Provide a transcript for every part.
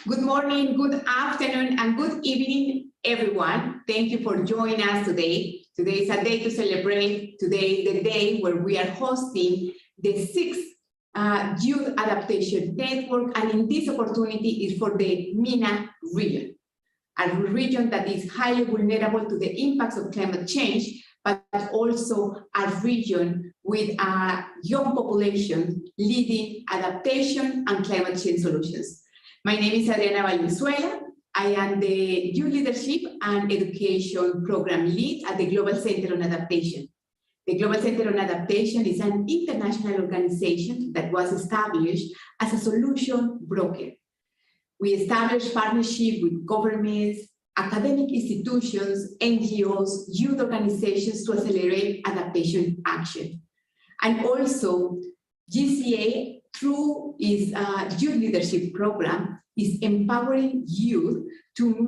Good morning, good afternoon, and good evening, everyone. Thank you for joining us today. Today is a day to celebrate. Today, the day where we are hosting the sixth Youth Adaptation Network, and in this opportunity is for the MENA region, a region that is highly vulnerable to the impacts of climate change, but also a region with a young population leading adaptation and climate change solutions. My name is Adriana Valenzuela. I am the Youth Leadership and Education Program Lead at the Global Center on Adaptation. The Global Center on Adaptation is an international organization that was established as a solution broker. We established partnerships with governments, academic institutions, NGOs, youth organizations to accelerate adaptation action. And also, GCA, through its youth leadership program, is empowering youth to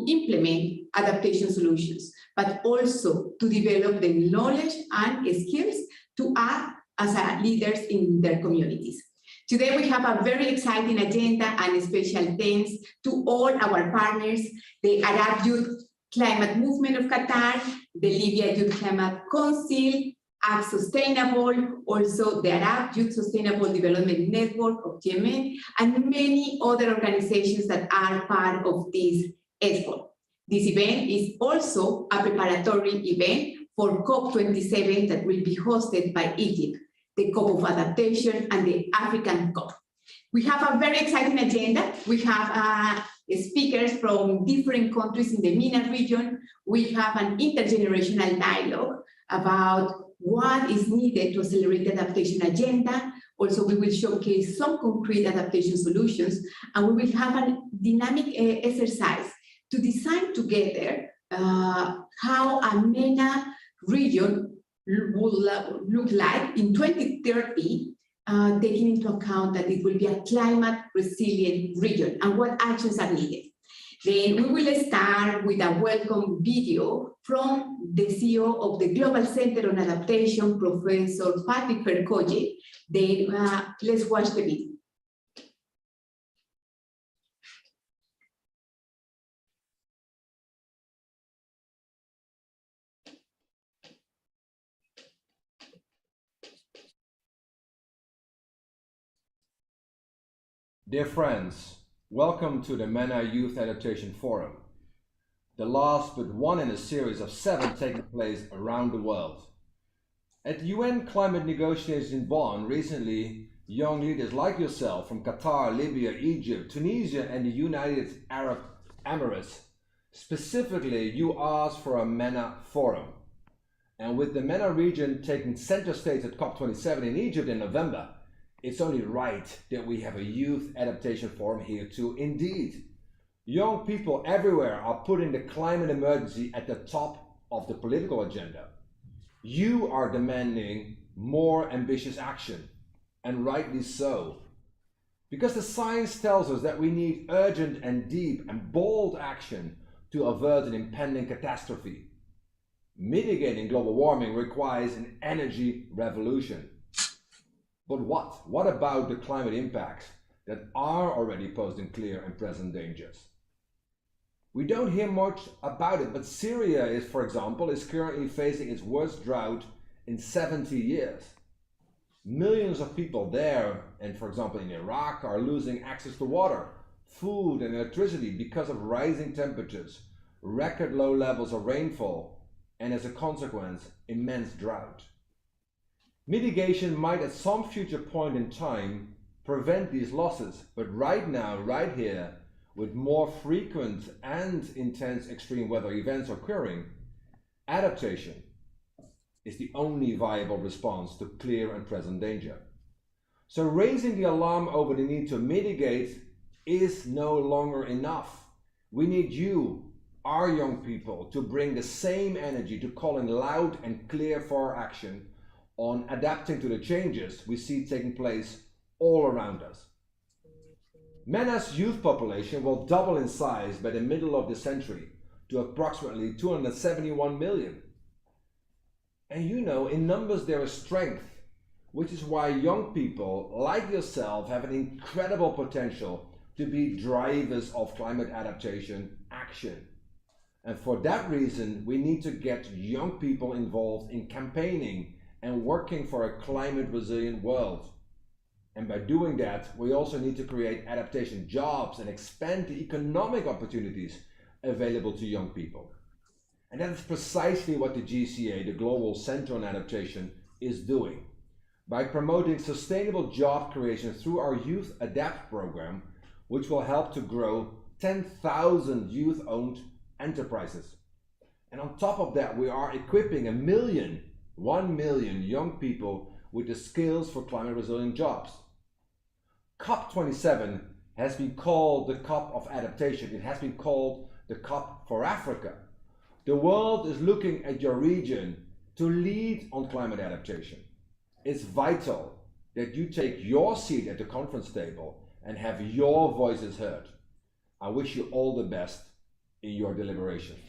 implement adaptation solutions, but also to develop the knowledge and skills to act as leaders in their communities. Today, we have a very exciting agenda and special thanks to all our partners, the Arab Youth Climate Movement of Qatar, the Libya Youth Climate Council, Act Sustainable, also the Arab Youth Sustainable Development Network of Yemen, and many other organizations that are part of this effort. This event is also a preparatory event for COP27 that will be hosted by Egypt, the COP of Adaptation, and the African COP. We have a very exciting agenda. We have speakers from different countries in the MENA region. We have an intergenerational dialogue about what is needed to accelerate the adaptation agenda. Also, we will showcase some concrete adaptation solutions, and we will have a dynamic exercise to design together how a MENA region will look like in 2030, taking into account that it will be a climate resilient region and what actions are needed. Then we will start with a welcome video from the CEO of the Global Center on Adaptation, Professor Patrick Ferkoje. Then let's watch the video. Dear friends, welcome to the MENA Youth Adaptation Forum, the last but one in a series of 7 taking place around the world. At UN climate negotiations in Bonn recently, young leaders like yourself from Qatar, Libya, Egypt, Tunisia, and the United Arab Emirates, specifically you asked for a MENA forum. And with the MENA region taking center stage at COP27 in Egypt in November, it's only right that we have a youth adaptation forum here too. Indeed, young people everywhere are putting the climate emergency at the top of the political agenda. You are demanding more ambitious action, and rightly so. Because the science tells us that we need urgent and deep and bold action to avert an impending catastrophe. Mitigating global warming requires an energy revolution. But what about the climate impacts that are already posing clear and present dangers? We don't hear much about it, but Syria is, for example, is currently facing its worst drought in 70 years. Millions of people there, and for example in Iraq, are losing access to water, food and electricity because of rising temperatures, record low levels of rainfall, and as a consequence, immense drought. Mitigation might at some future point in time prevent these losses, but right now, right here, with more frequent and intense extreme weather events occurring, adaptation is the only viable response to clear and present danger. So raising the alarm over the need to mitigate is no longer enough. We need you, our young people, to bring the same energy to calling loud and clear for our action on adapting to the changes we see taking place all around us. MENA's youth population will double in size by the middle of the century to approximately 271 million. And you know, in numbers there is strength. which is why young people like yourself have an incredible potential to be drivers of climate adaptation action. And for that reason, we need to get young people involved in campaigning and working for a climate resilient world. And by doing that, we also need to create adaptation jobs and expand the economic opportunities available to young people. And that is precisely what the GCA, the Global Center on Adaptation, is doing. By promoting sustainable job creation through our Youth Adapt program, which will help to grow 10,000 youth-owned enterprises. And on top of that, we are equipping 1 million young people with the skills for climate resilient jobs. COP27 has been called the COP of adaptation. It has been called the COP for Africa. The world is looking at your region to lead on climate adaptation. It's vital that you take your seat at the conference table and have your voices heard. I wish you all the best in your deliberations.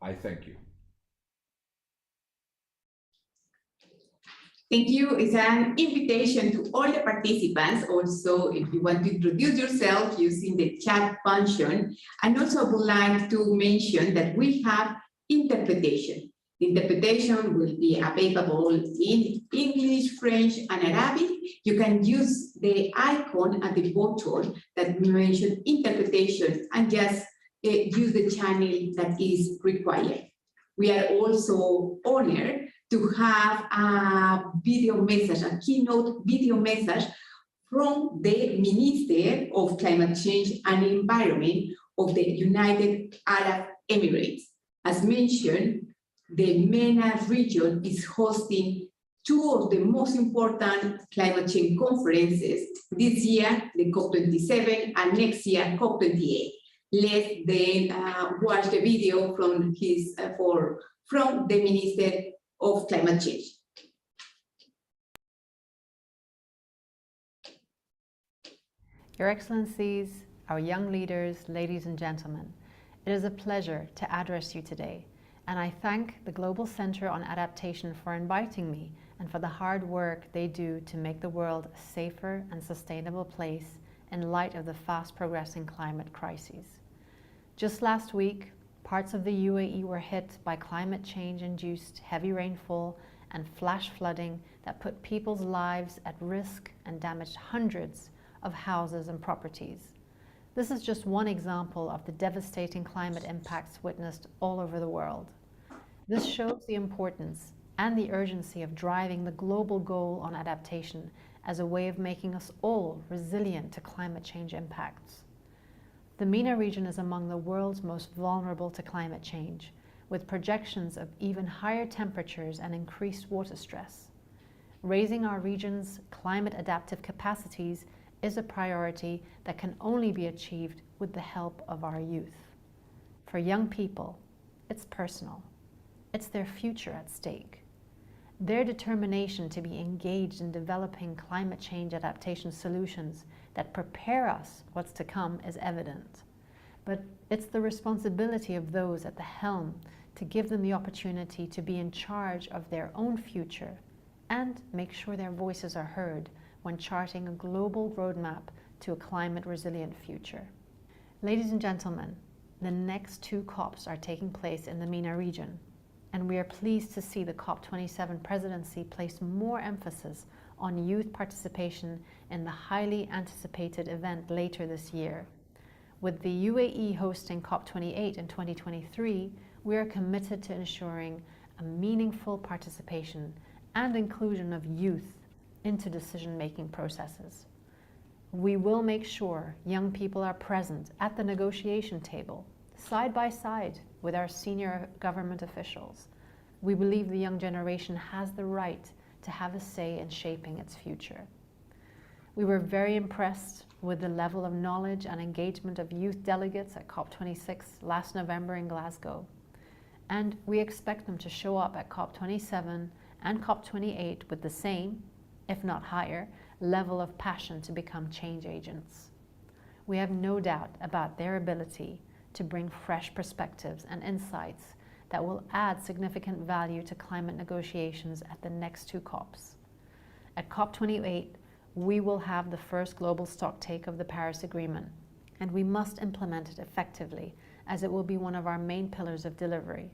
I thank you. Thank you. It's an invitation to all the participants. Also, if you want to introduce yourself using the chat function. And also I would like to mention that we have interpretation. The interpretation will be available in English, French, and Arabic. You can use the icon at the bottom that mentions interpretation and just use the channel that is required. We are also honored to have a video message, a keynote video message from the Minister of Climate Change and Environment of the United Arab Emirates. As mentioned, the MENA region is hosting two of the most important climate change conferences this year, the COP27, and next year, COP28. Let's then watch the video from the Minister of Climate Change. Your Excellencies, our young leaders, ladies and gentlemen, it is a pleasure to address you today, and I thank the Global Center on Adaptation for inviting me and for the hard work they do to make the world a safer and sustainable place in light of the fast-progressing climate crises. Just last week, parts of the UAE were hit by climate change-induced heavy rainfall and flash flooding that put people's lives at risk and damaged hundreds of houses and properties. This is just one example of the devastating climate impacts witnessed all over the world. This shows the importance and the urgency of driving the global goal on adaptation as a way of making us all resilient to climate change impacts. The MENA region is among the world's most vulnerable to climate change, with projections of even higher temperatures and increased water stress. Raising our region's climate adaptive capacities is a priority that can only be achieved with the help of our youth. For young people, it's personal. It's their future at stake. Their determination to be engaged in developing climate change adaptation solutions that prepare us what's to come is evident. But it's the responsibility of those at the helm to give them the opportunity to be in charge of their own future and make sure their voices are heard when charting a global roadmap to a climate-resilient future. Ladies and gentlemen, the next two COPs are taking place in the MENA region, and we are pleased to see the COP27 presidency place more emphasis on youth participation in the highly anticipated event later this year. With the UAE hosting COP28 in 2023, we are committed to ensuring a meaningful participation and inclusion of youth into decision-making processes. We will make sure young people are present at the negotiation table, side by side with our senior government officials. We believe the young generation has the right to have a say in shaping its future. We were very impressed with the level of knowledge and engagement of youth delegates at COP26 last November in Glasgow, and we expect them to show up at COP27 and COP28 with the same, if not higher, level of passion to become change agents. We have no doubt about their ability to bring fresh perspectives and insights that will add significant value to climate negotiations at the next two COPs. At COP28, we will have the first global stocktake of the Paris Agreement, and we must implement it effectively, as it will be one of our main pillars of delivery.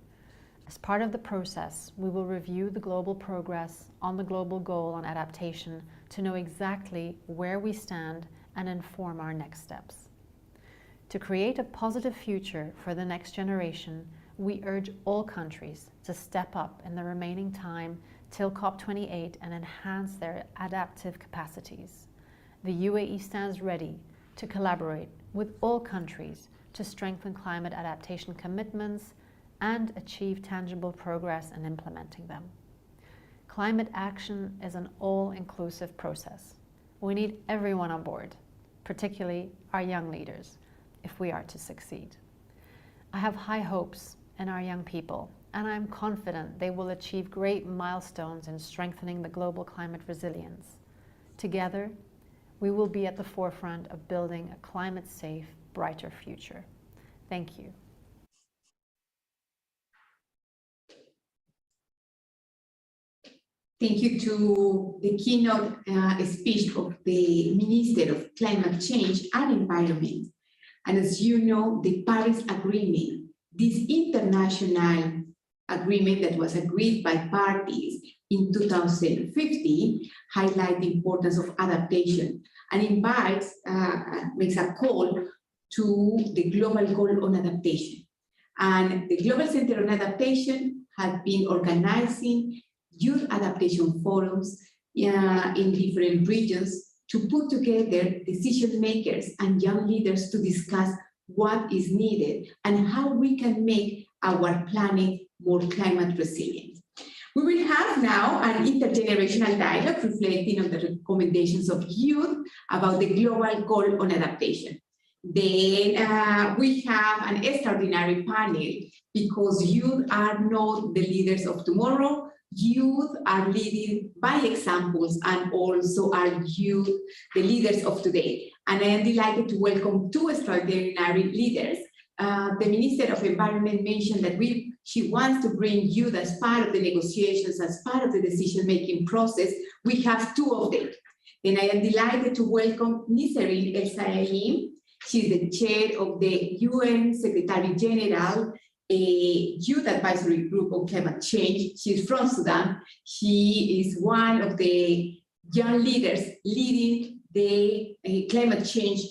As part of the process, we will review the global progress on the global goal on adaptation to know exactly where we stand and inform our next steps. To create a positive future for the next generation, we urge all countries to step up in the remaining time till COP28 and enhance their adaptive capacities. The UAE stands ready to collaborate with all countries to strengthen climate adaptation commitments and achieve tangible progress in implementing them. Climate action is an all-inclusive process. We need everyone on board, particularly our young leaders, if we are to succeed. I have high hopes in our young people, and I'm confident they will achieve great milestones in strengthening the global climate resilience. Together, we will be at the forefront of building a climate-safe, brighter future. Thank you. Thank you to the keynote speech of the Minister of Climate Change and Environment. And as you know, the Paris Agreement, this international agreement that was agreed by parties in 2015, highlights the importance of adaptation and invites, makes a call to the global goal on adaptation. And the Global Center on Adaptation has been organizing youth adaptation forums in different regions to put together decision makers and young leaders to discuss what is needed and how we can make our planet more climate resilient. We will have now an intergenerational dialogue reflecting on the recommendations of youth about the global goal on adaptation. Then we have an extraordinary panel because youth are not the leaders of tomorrow. Youth are leading by examples and also are youth, the leaders of today. And I am delighted to welcome two extraordinary leaders. The Minister of Environment mentioned that she wants to bring youth as part of the negotiations, as part of the decision-making process. We have two of them. Then I am delighted to welcome Nisrin El Saelim. She's the chair of the UN Secretary General Youth Advisory Group on Climate Change. She's from Sudan. She is one of the young leaders leading the climate change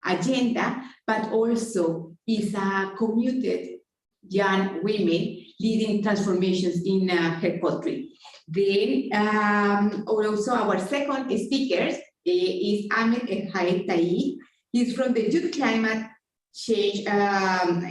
agenda, but also is a committed young women leading transformations in her country. Then also our second speaker is Ahmed El Haetai. He's from the Youth Climate Change,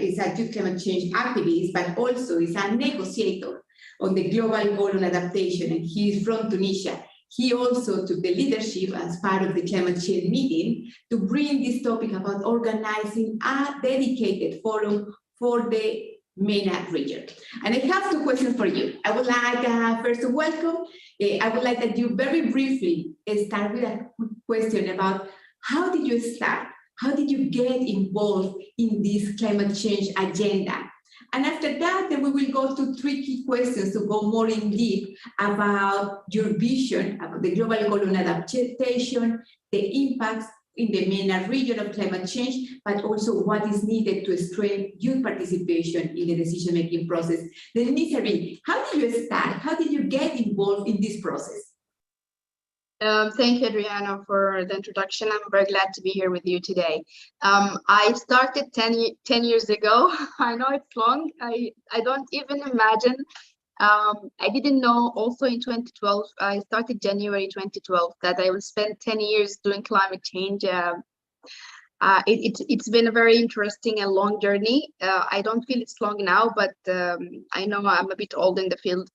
is a youth climate change activist, but also is a negotiator on the global goal on adaptation, and he is from Tunisia. He also took the leadership as part of the climate change meeting to bring this topic about organizing a dedicated forum for the MENA region. And I have two questions for you. I would like first to welcome, I would like that you very briefly start with a quick question about how did you start? How did you get involved in this climate change agenda? And after that, then we will go to three key questions to go more in deep about your vision about the global goal on adaptation, the impacts in the MENA region of climate change, but also what is needed to strengthen youth participation in the decision-making process. Then, Nisrin, how did you start? How did you get involved in this process? Thank you, Adriana, for the introduction. I'm very glad to be here with you today. I started 10 years ago. I know it's long. I don't even imagine. I didn't know also in 2012, I started January 2012, that I will spend 10 years doing climate change. It's been a very interesting and long journey. I don't feel it's long now, but I know I'm a bit old in the field.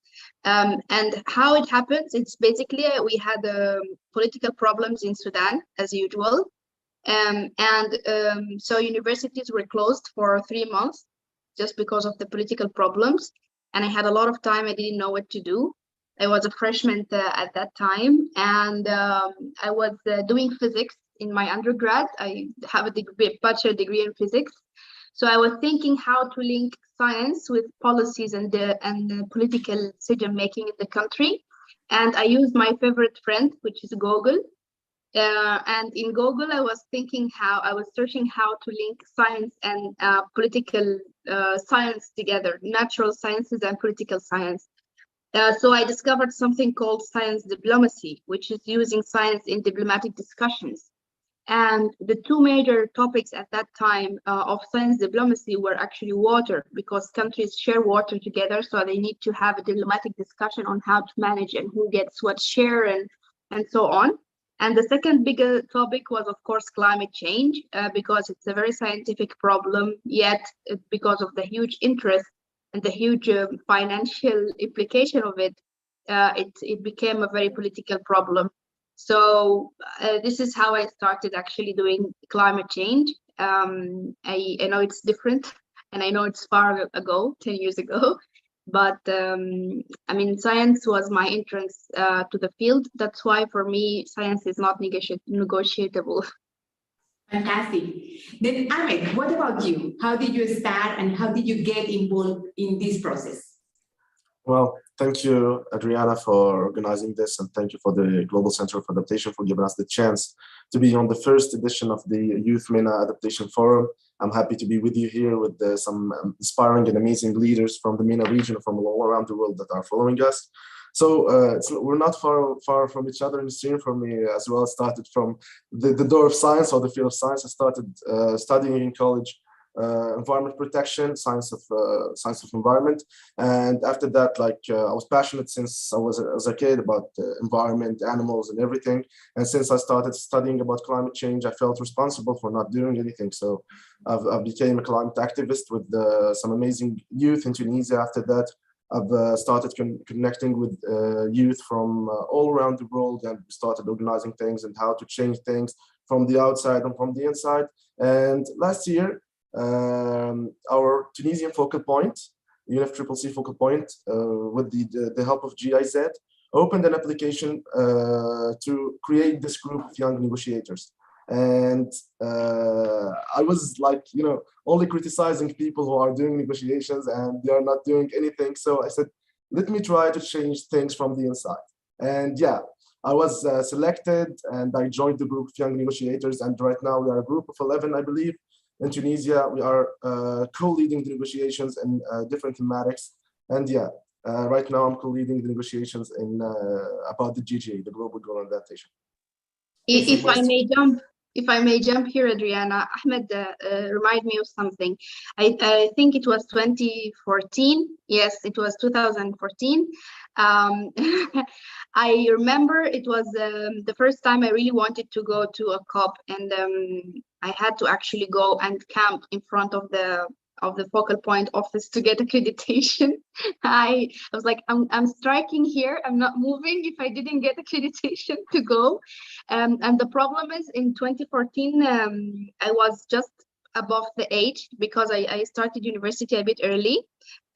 And how it happens, it's basically we had political problems in Sudan as usual. So universities were closed for 3 months just because of the political problems. And I had a lot of time. I didn't know what to do. I was a freshman at that time, and I was doing physics in my undergrad. I have a bachelor degree in physics. So I was thinking how to link science with policies and the political decision making in the country. And I used my favorite friend, which is Google. And in Google, I was searching how to link science and political science together, natural sciences and political science. So I discovered something called science diplomacy, which is using science in diplomatic discussions. And the two major topics at that time of science diplomacy were actually water, because countries share water together, so they need to have a diplomatic discussion on how to manage and who gets what share and so on. And the second bigger topic was, of course, climate change, because it's a very scientific problem, yet because of the huge interest and the huge financial implication of it, it became a very political problem. So this is how I started actually doing climate change. I know it's different, and I know it's far ago, 10 years ago, but I mean, science was my entrance to the field. That's why for me, science is not negotiable. Fantastic. Then Ahmed, what about you? How did you start and how did you get involved in this process? Well, thank you, Adriana, for organizing this, and thank you for the Global Center for Adaptation for giving us the chance to be on the first edition of the Youth MENA Adaptation Forum. I'm happy to be with you here with some inspiring and amazing leaders from the MENA region, from all around the world that are following us. So we're not far from each other in the stream. For me as well, started from the door of science or the field of science. I started studying in college environment protection, science of environment, and after that, I was passionate since I was as a kid about environment, animals, and everything. And since I started studying about climate change, I felt responsible for not doing anything. So I became a climate activist with some amazing youth in Tunisia. After that, I've started connecting with youth from all around the world, and started organizing things and how to change things from the outside and from the inside. And last year, our Tunisian focal point, UNFCCC focal point, with the help of GIZ, opened an application to create this group of young negotiators. And I was only criticizing people who are doing negotiations and they are not doing anything. So I said, let me try to change things from the inside. And yeah, I was selected and I joined the group of young negotiators. And right now we are a group of 11, I believe. In Tunisia, we are co-leading the negotiations in different thematics. And yeah, right now I'm co-leading the negotiations in about the GGA, the Global Goal and Adaptation. If I may jump here, Adriana, Ahmed remind me of something. I think it was 2014. Yes, it was 2014. I remember it was the first time I really wanted to go to a COP, and I had to actually go and camp in front of the focal point office to get accreditation. I was like, I'm striking here. I'm not moving if I didn't get accreditation to go. And the problem is in 2014, I was just above the age because I started university a bit early.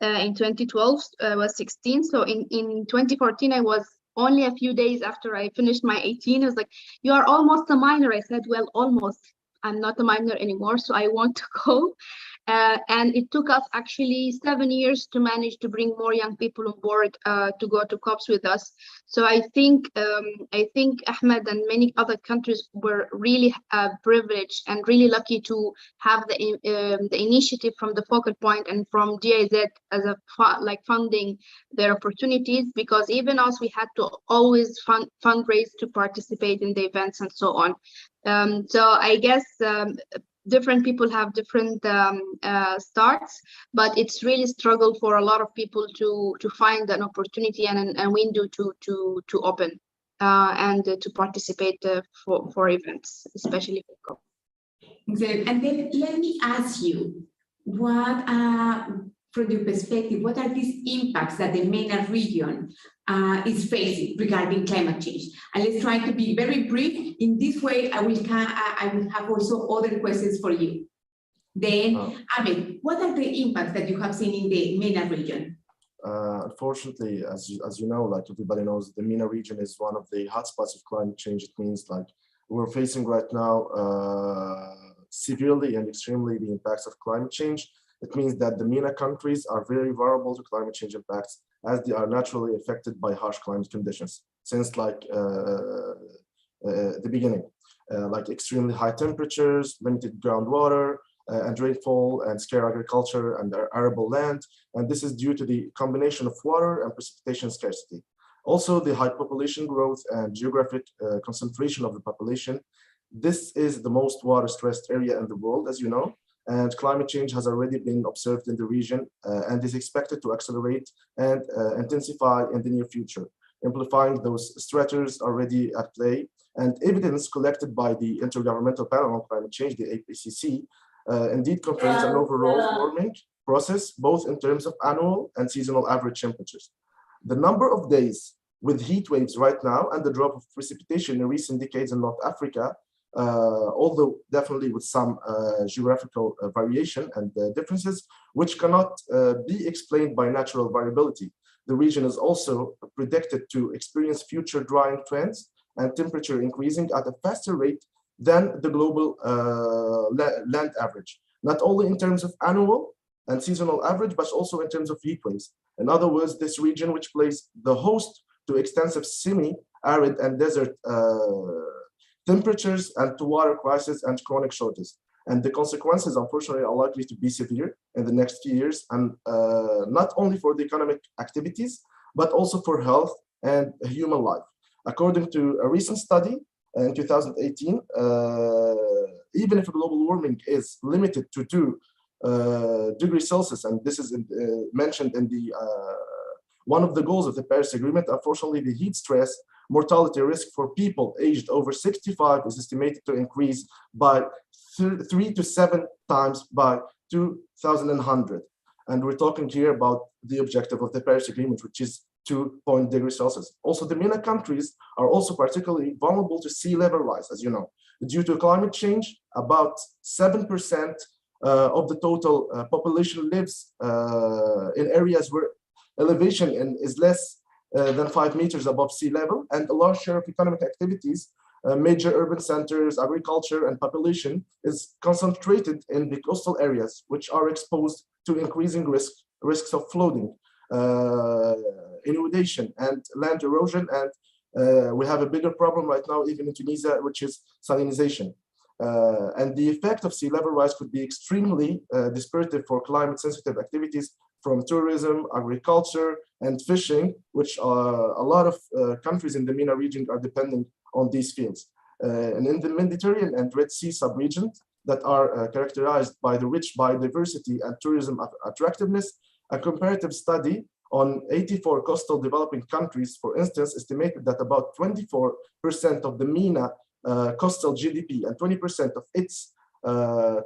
In 2012, I was 16. So in 2014, I was only a few days after I finished my 18. I was like, you are almost a minor. I said, well, almost. I'm not a minor anymore, so I want to go. And it took us actually 7 years to manage to bring more young people on board to go to COPs with us. So I think Ahmed and many other countries were really privileged and really lucky to have the initiative from the focal point and from GIZ as a funding their opportunities, because even us, we had to always fundraise to participate in the events and so on. So I guess different people have different starts, but it's really a struggle for a lot of people to find an opportunity and a window to open and to participate for events, especially for COP. And then let me ask you, what, from your perspective, what are these impacts that the MENA region is facing regarding climate change? And let's try to be very brief. In this way, I will have also other questions for you. Then, Ahmed, what are the impacts that you have seen in the MENA region? Unfortunately, as you know, like everybody knows, the MENA region is one of the hotspots of climate change. It means like we're facing right now severely and extremely the impacts of climate change. It means that the MENA countries are very vulnerable to climate change impacts, as they are naturally affected by harsh climate conditions since like the beginning, like extremely high temperatures, limited groundwater, and rainfall, and scarce agriculture and arable land. And this is due to the combination of water and precipitation scarcity. Also, the high population growth and geographic concentration of the population. This is the most water-stressed area in the world, as you know, and climate change has already been observed in the region and is expected to accelerate and intensify in the near future, amplifying those stressors already at play. And evidence collected by the Intergovernmental Panel on Climate Change, the IPCC, indeed confirms an overall warming process, both in terms of annual and seasonal average temperatures. The number of days with heat waves right now and the drop of precipitation in recent decades in North Africa, although definitely with some geographical variation and differences, which cannot be explained by natural variability. The region is also predicted to experience future drying trends and temperature increasing at a faster rate than the global land average, not only in terms of annual and seasonal average, but also in terms of heat waves. In other words, this region, which plays the host to extensive semi-arid and desert temperatures and to water crisis and chronic shortages. And the consequences, unfortunately, are likely to be severe in the next few years, and not only for the economic activities, but also for health and human life. According to a recent study in 2018, even if global warming is limited to 2 degrees Celsius, and this is mentioned in the one of the goals of the Paris Agreement, unfortunately, the heat stress mortality risk for people aged over 65 is estimated to increase by 3 to 7 times by 2100. And we're talking here about the objective of the Paris Agreement, which is 2 degrees Celsius. Also, the MENA countries are also particularly vulnerable to sea level rise, as you know. Due to climate change, about 7% of the total population lives in areas where elevation is less than 5 meters above sea level, and a large share of economic activities, major urban centers, agriculture, and population is concentrated in the coastal areas, which are exposed to increasing risks of flooding, inundation, and land erosion. And we have a bigger problem right now, even in Tunisia, which is salinization. And the effect of sea level rise could be extremely dispiriting for climate-sensitive activities from tourism, agriculture, and fishing, which a lot of countries in the MENA region are depending on these fields. And in the Mediterranean and Red Sea subregions that are characterized by the rich biodiversity and tourism attractiveness, a comparative study on 84 coastal developing countries, for instance, estimated that about 24% of the MENA coastal GDP and 20% of its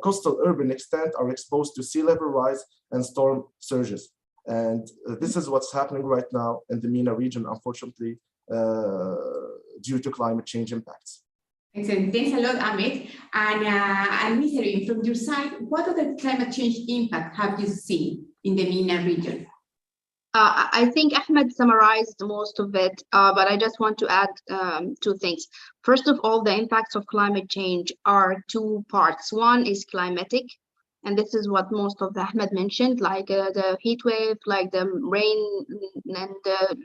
coastal urban extent are exposed to sea level rise and storm surges. And this is what's happening right now in the MENA region, unfortunately, due to climate change impacts. Excellent. Thanks a lot, Ahmed. And Mr. Erin, from your side, what other climate change impact have you seen in the MENA region? I think Ahmed summarized most of it, but I just want to add 2 things. First of all, the impacts of climate change are 2 parts. One is climatic, and this is what most of Ahmed mentioned, like the heat wave, like the rain and the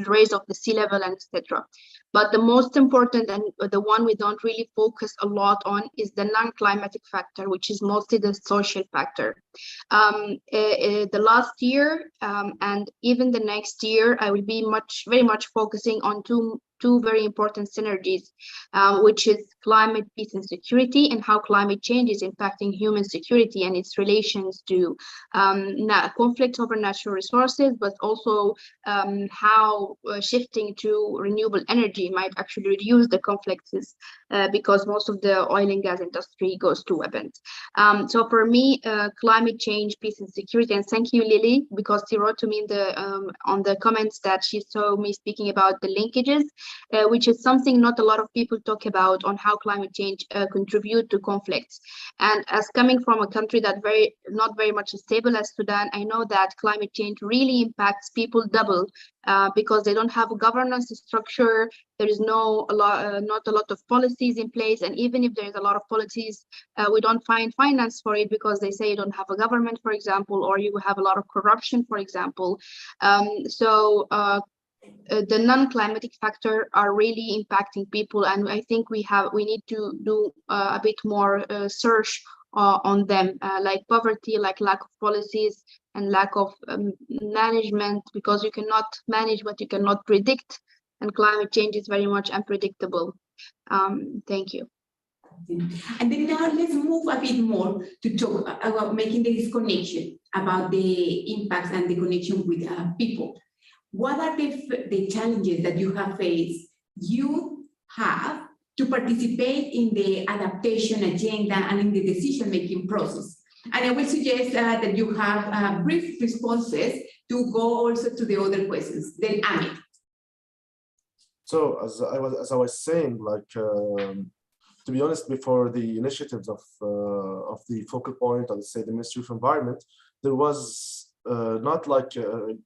raise of the sea level, and etc. But the most important and the one we don't really focus a lot on is the non-climatic factor, which is mostly the social factor. The last year and even the next year, I will be very much focusing on two very important synergies, which is climate, peace, and security, and how climate change is impacting human security and its relations to conflicts over natural resources, but also how shifting to renewable energy might actually reduce the conflicts, because most of the oil and gas industry goes to weapons. So for me, climate change, peace, and security, and thank you, Lily, because she wrote to me in the on the comments that she saw me speaking about the linkages. which is something not a lot of people talk about, on how climate change contribute to conflicts. And as coming from a country that not very much stable as Sudan, I know that climate change really impacts people double, because they don't have a governance structure. There is not a lot of policies in place, and even if there is a lot of policies, we don't find finance for it, because they say you don't have a government, for example, or you have a lot of corruption, for example. The non-climatic factor are really impacting people, and I think we need to do a bit more search on them, like poverty, like lack of policies, and lack of management, because you cannot manage what you cannot predict, and climate change is very much unpredictable. Thank you. And then now let's move a bit more to talk about making this connection about the impacts and the connection with people. What are the challenges that you have faced, you have, to participate in the adaptation agenda and in the decision-making process? And I will suggest that you have brief responses to go also to the other questions. Then Amit. So as I was saying, like, to be honest, before the initiatives of the focal point, I would say the Ministry of Environment, there was not like a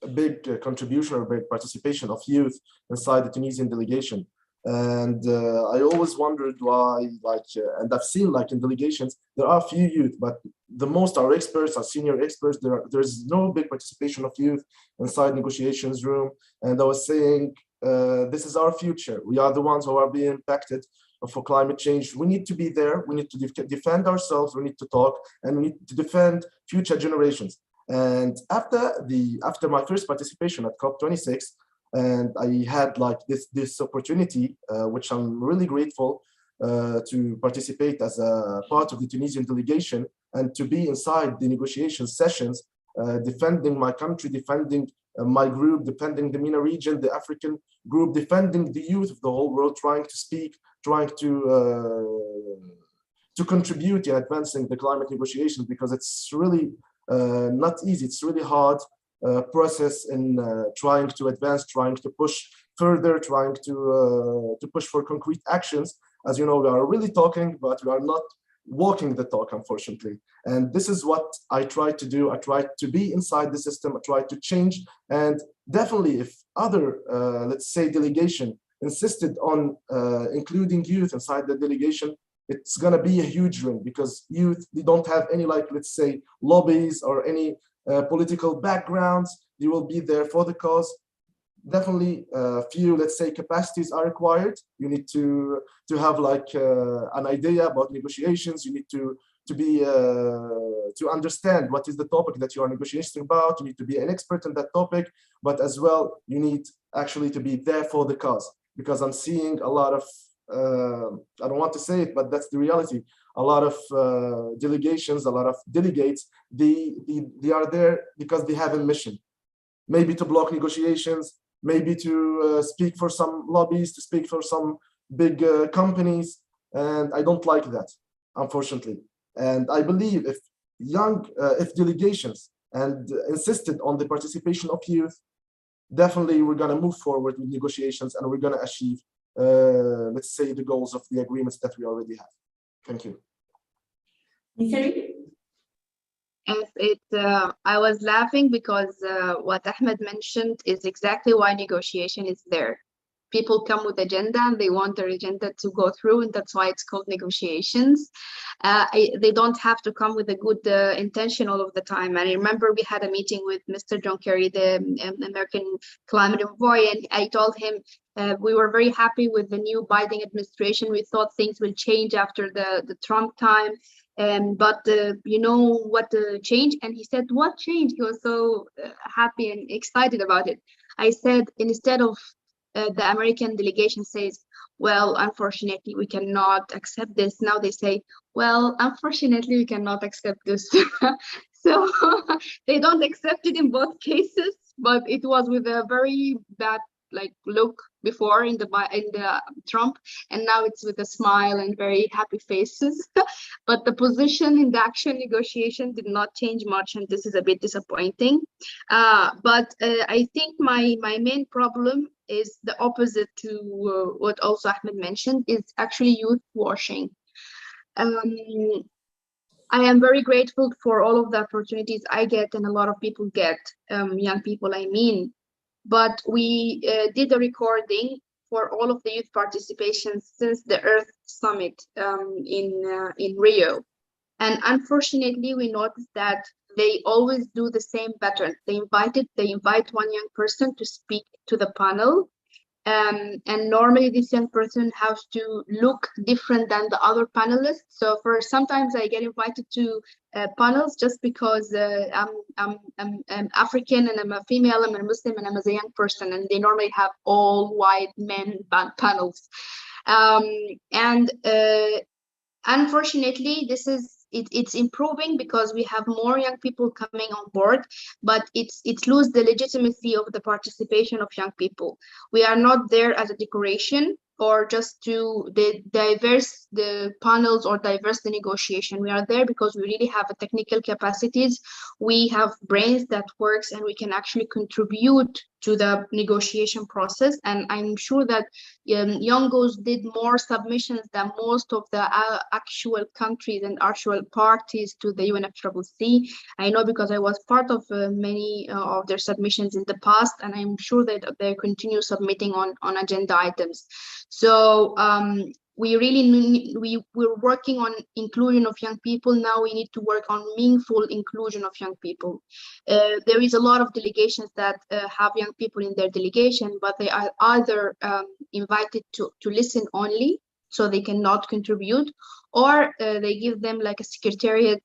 big contribution or big participation of youth inside the Tunisian delegation. And I always wondered why, like, and I've seen, like, in delegations, there are few youth, but the most are experts, are senior experts. There's no big participation of youth inside negotiations room. And I was saying, this is our future. We are the ones who are being impacted for climate change. We need to be there. We need to defend ourselves. We need to talk, and we need to defend future generations. And after my first participation at COP26, and I had like this opportunity, which I'm really grateful to participate as a part of the Tunisian delegation and to be inside the negotiation sessions, defending my country, defending my group, defending the MENA region, the African group, defending the youth of the whole world, trying to speak, trying to contribute in advancing the climate negotiations, because it's really not easy. It's really hard process in trying to advance, trying to push further, trying to push for concrete actions. As you know, we are really talking, but we are not walking the talk, unfortunately. And this is what I try to do. I try to be inside the system. I try to change. And definitely, if other, let's say, delegation insisted on including youth inside the delegation, it's going to be a huge win, because youth, they don't have any, like, let's say, lobbies or any political backgrounds. They will be there for the cause. Definitely few, let's say, capacities are required. You need to have like an idea about negotiations. You need to understand what is the topic that you are negotiating about. You need to be an expert in that topic, but as well, you need actually to be there for the cause, because I'm seeing a lot of I don't want to say it, but that's the reality. A lot of delegations, a lot of delegates, they are there because they have a mission, maybe to block negotiations, maybe to speak for some lobbies, to speak for some big companies. And I don't like that, unfortunately. And I believe if delegations and insisted on the participation of youth, definitely we're going to move forward with negotiations, and we're going to achieve, let's say, the goals of the agreements that we already have. Thank you. Yes, I was laughing because what Ahmed mentioned is exactly why negotiation is there. People come with agenda and they want their agenda to go through, and that's why it's called negotiations. They don't have to come with a good intention all of the time. And I remember we had a meeting with Mr. John Kerry, the American climate envoy, and I told him we were very happy with the new Biden administration. We thought things will change after the Trump time. But you know what changed? And he said, what changed? He was so happy and excited about it. I said, instead of the American delegation says, well, unfortunately, we cannot accept this. Now they say, well, unfortunately, we cannot accept this. So they don't accept it in both cases, but it was with a very bad look before in the Trump, and now it's with a smile and very happy faces. But the position in the actual negotiation did not change much, and this is a bit disappointing. But I think my main problem is the opposite to what also Ahmed mentioned, is actually youth washing. I am very grateful for all of the opportunities I get and a lot of people get, young people I mean, but we did a recording for all of the youth participation since the Earth Summit in Rio. And unfortunately, we noticed that they always do the same pattern. They invite one young person to speak to the panel. And normally this young person has to look different than the other panelists. So sometimes I get invited to panels just because I'm African and I'm a female, I'm a Muslim and I'm a young person, and they normally have all white men panels. Unfortunately, it's improving because we have more young people coming on board, but it's lose the legitimacy of the participation of young people. We are not there as a decoration or just to diverse the panels or diverse the negotiation. We are there because we really have a technical capacities. We have brains that works and we can actually contribute to the negotiation process. And I'm sure that Youngos did more submissions than most of the actual countries and actual parties to the UNFCCC. I know because I was part of many of their submissions in the past, and I'm sure that they continue submitting on agenda items. So we really we're working on inclusion of young people. Now we need to work on meaningful inclusion of young people. There is a lot of delegations that have young people in their delegation, but they are either invited to listen only, so they cannot contribute, or they give them like a secretariat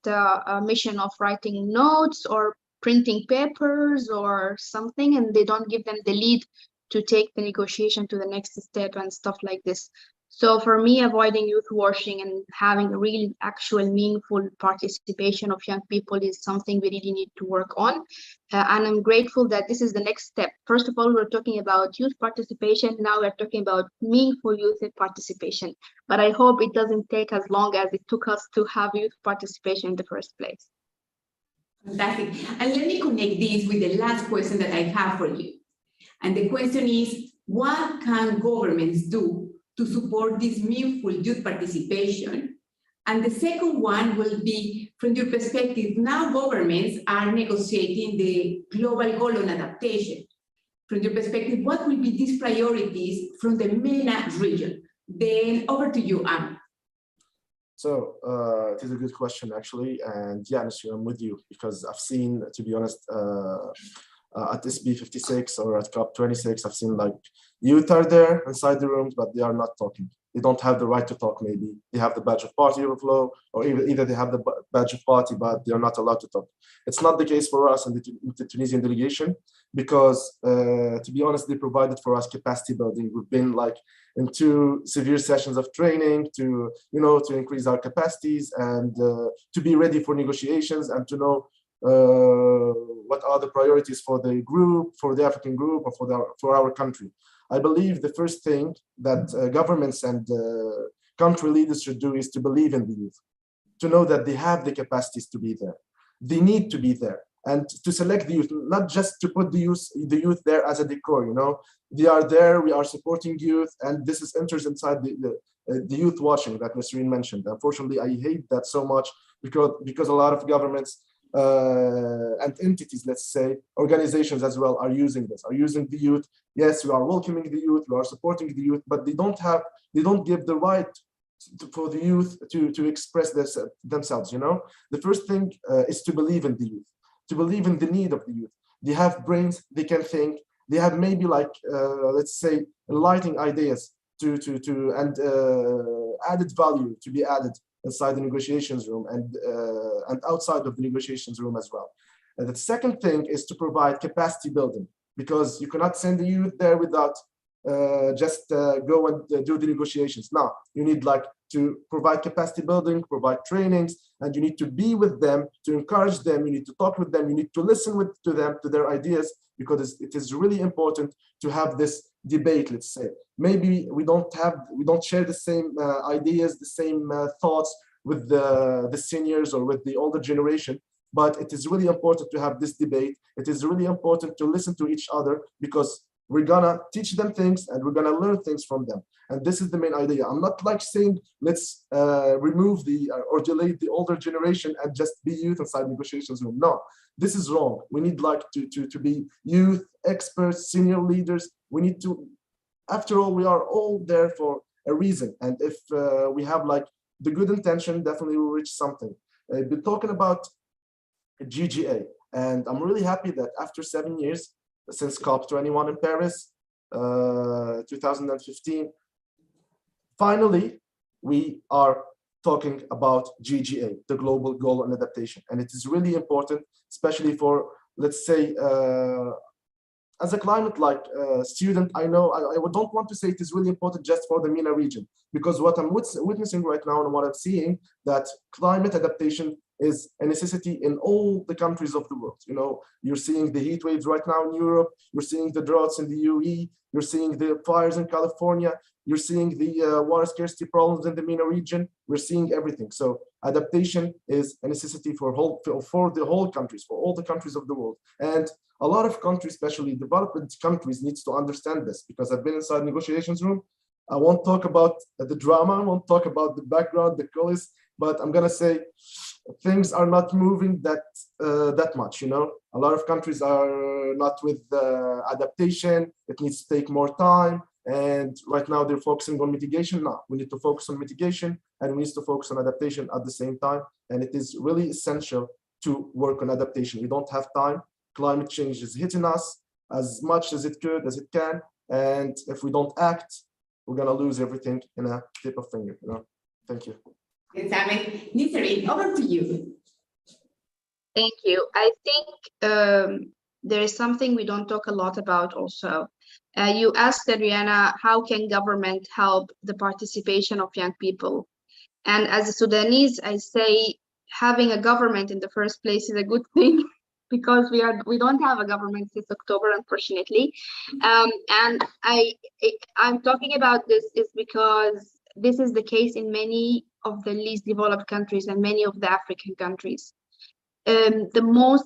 mission of writing notes or printing papers or something, and they don't give them the lead to take the negotiation to the next step and stuff like this. So for me, avoiding youth washing and having a real actual meaningful participation of young people is something we really need to work on. And I'm grateful that this is the next step. First of all, we're talking about youth participation. Now we're talking about meaningful youth participation. But I hope it doesn't take as long as it took us to have youth participation in the first place. Fantastic. And let me connect this with the last question that I have for you. And the question is, what can governments do to support this meaningful youth participation? And the second one will be, from your perspective, now governments are negotiating the global goal on adaptation. From your perspective, what will be these priorities from the MENA region? Then over to you, Anne. So it is a good question, actually. And yeah, I'm with you, because I've seen, to be honest, at SB56 or at COP26, I've seen like youth are there inside the rooms, but they are not talking. They don't have the right to talk, maybe. They have the badge of party overflow, or either they have the badge of party, but they're not allowed to talk. It's not the case for us in the Tunisian delegation, because to be honest, they provided for us capacity building. We've been like in 2 severe sessions of training to, to increase our capacities and to be ready for negotiations and to know what are the priorities for the group, for the African group, or for our country. I believe the first thing that governments and country leaders should do is to believe in the youth, to know that they have the capacities to be there. They need to be there, and to select the youth, not just to put the youth there as a decor. They are there. We are supporting youth, and this enters inside the youth watching that Nasreen mentioned. Unfortunately, I hate that so much because a lot of governments and entities, let's say, organizations as well, are using the youth. Yes, we are welcoming the youth, we are supporting the youth, but they don't give the right for the youth to express themselves. The first thing is to believe in the youth, to believe in the need of the youth. They have brains, they can think, they have maybe like let's say enlightening ideas and added value to be added inside the negotiations room and outside of the negotiations room as well. And the second thing is to provide capacity building, because you cannot send the youth there without just go and do the negotiations. Now, you need like to provide capacity building, provide trainings, and you need to be with them, to encourage them, you need to talk with them, you need to listen to them, to their ideas, because it is really important to have this debate, let's say. Maybe we don't share the same ideas, the same thoughts with the seniors or with the older generation, but it is really important to have this debate. It is really important to listen to each other, because we're gonna teach them things and we're gonna learn things from them. And this is the main idea. I'm not like saying, let's remove or delete the older generation and just be youth inside negotiations room. No, this is wrong. We need like to be youth, experts, senior leaders. We need to, after all, we are all there for a reason. And if we have like the good intention, definitely we'll reach something. I've been talking about GGA, and I'm really happy that after 7 years, since COP28 in Paris, 2015, finally, we are talking about GGA, the Global Goal on Adaptation. And it is really important, especially for, let's say, as a climate student, I know I don't want to say it is really important just for the MENA region, because what I'm witnessing right now and what I'm seeing, that climate adaptation is a necessity in all the countries of the world. You know, you're seeing the heat waves right now in Europe, you're seeing the droughts in the UAE, you're seeing the fires in California, you're seeing the water scarcity problems in the MENA region, we're seeing everything. So adaptation is a necessity for the whole countries, for all the countries of the world. And a lot of countries, especially developed countries, needs to understand this, because I've been inside negotiations room. I won't talk about the drama, I won't talk about the background, the coulisses, but I'm gonna say things are not moving that much. You know, a lot of countries are not with adaptation. It needs to take more time, and right now they're focusing on mitigation. No, we need to focus on mitigation, and we need to focus on adaptation at the same time. And it is really essential to work on adaptation. We don't have time. Climate change is hitting us as much as it can, and if we don't act, we're gonna lose everything in a tip of finger. You know. Thank you. Exactly. Nisreen, over to you. Thank you. I think there is something we don't talk a lot about also. You asked, Adriana, how can government help the participation of young people? And as a Sudanese, I say having a government in the first place is a good thing, because we don't have a government since October, unfortunately. And I'm talking about this is because this is the case in many of the least developed countries and many of the African countries. The most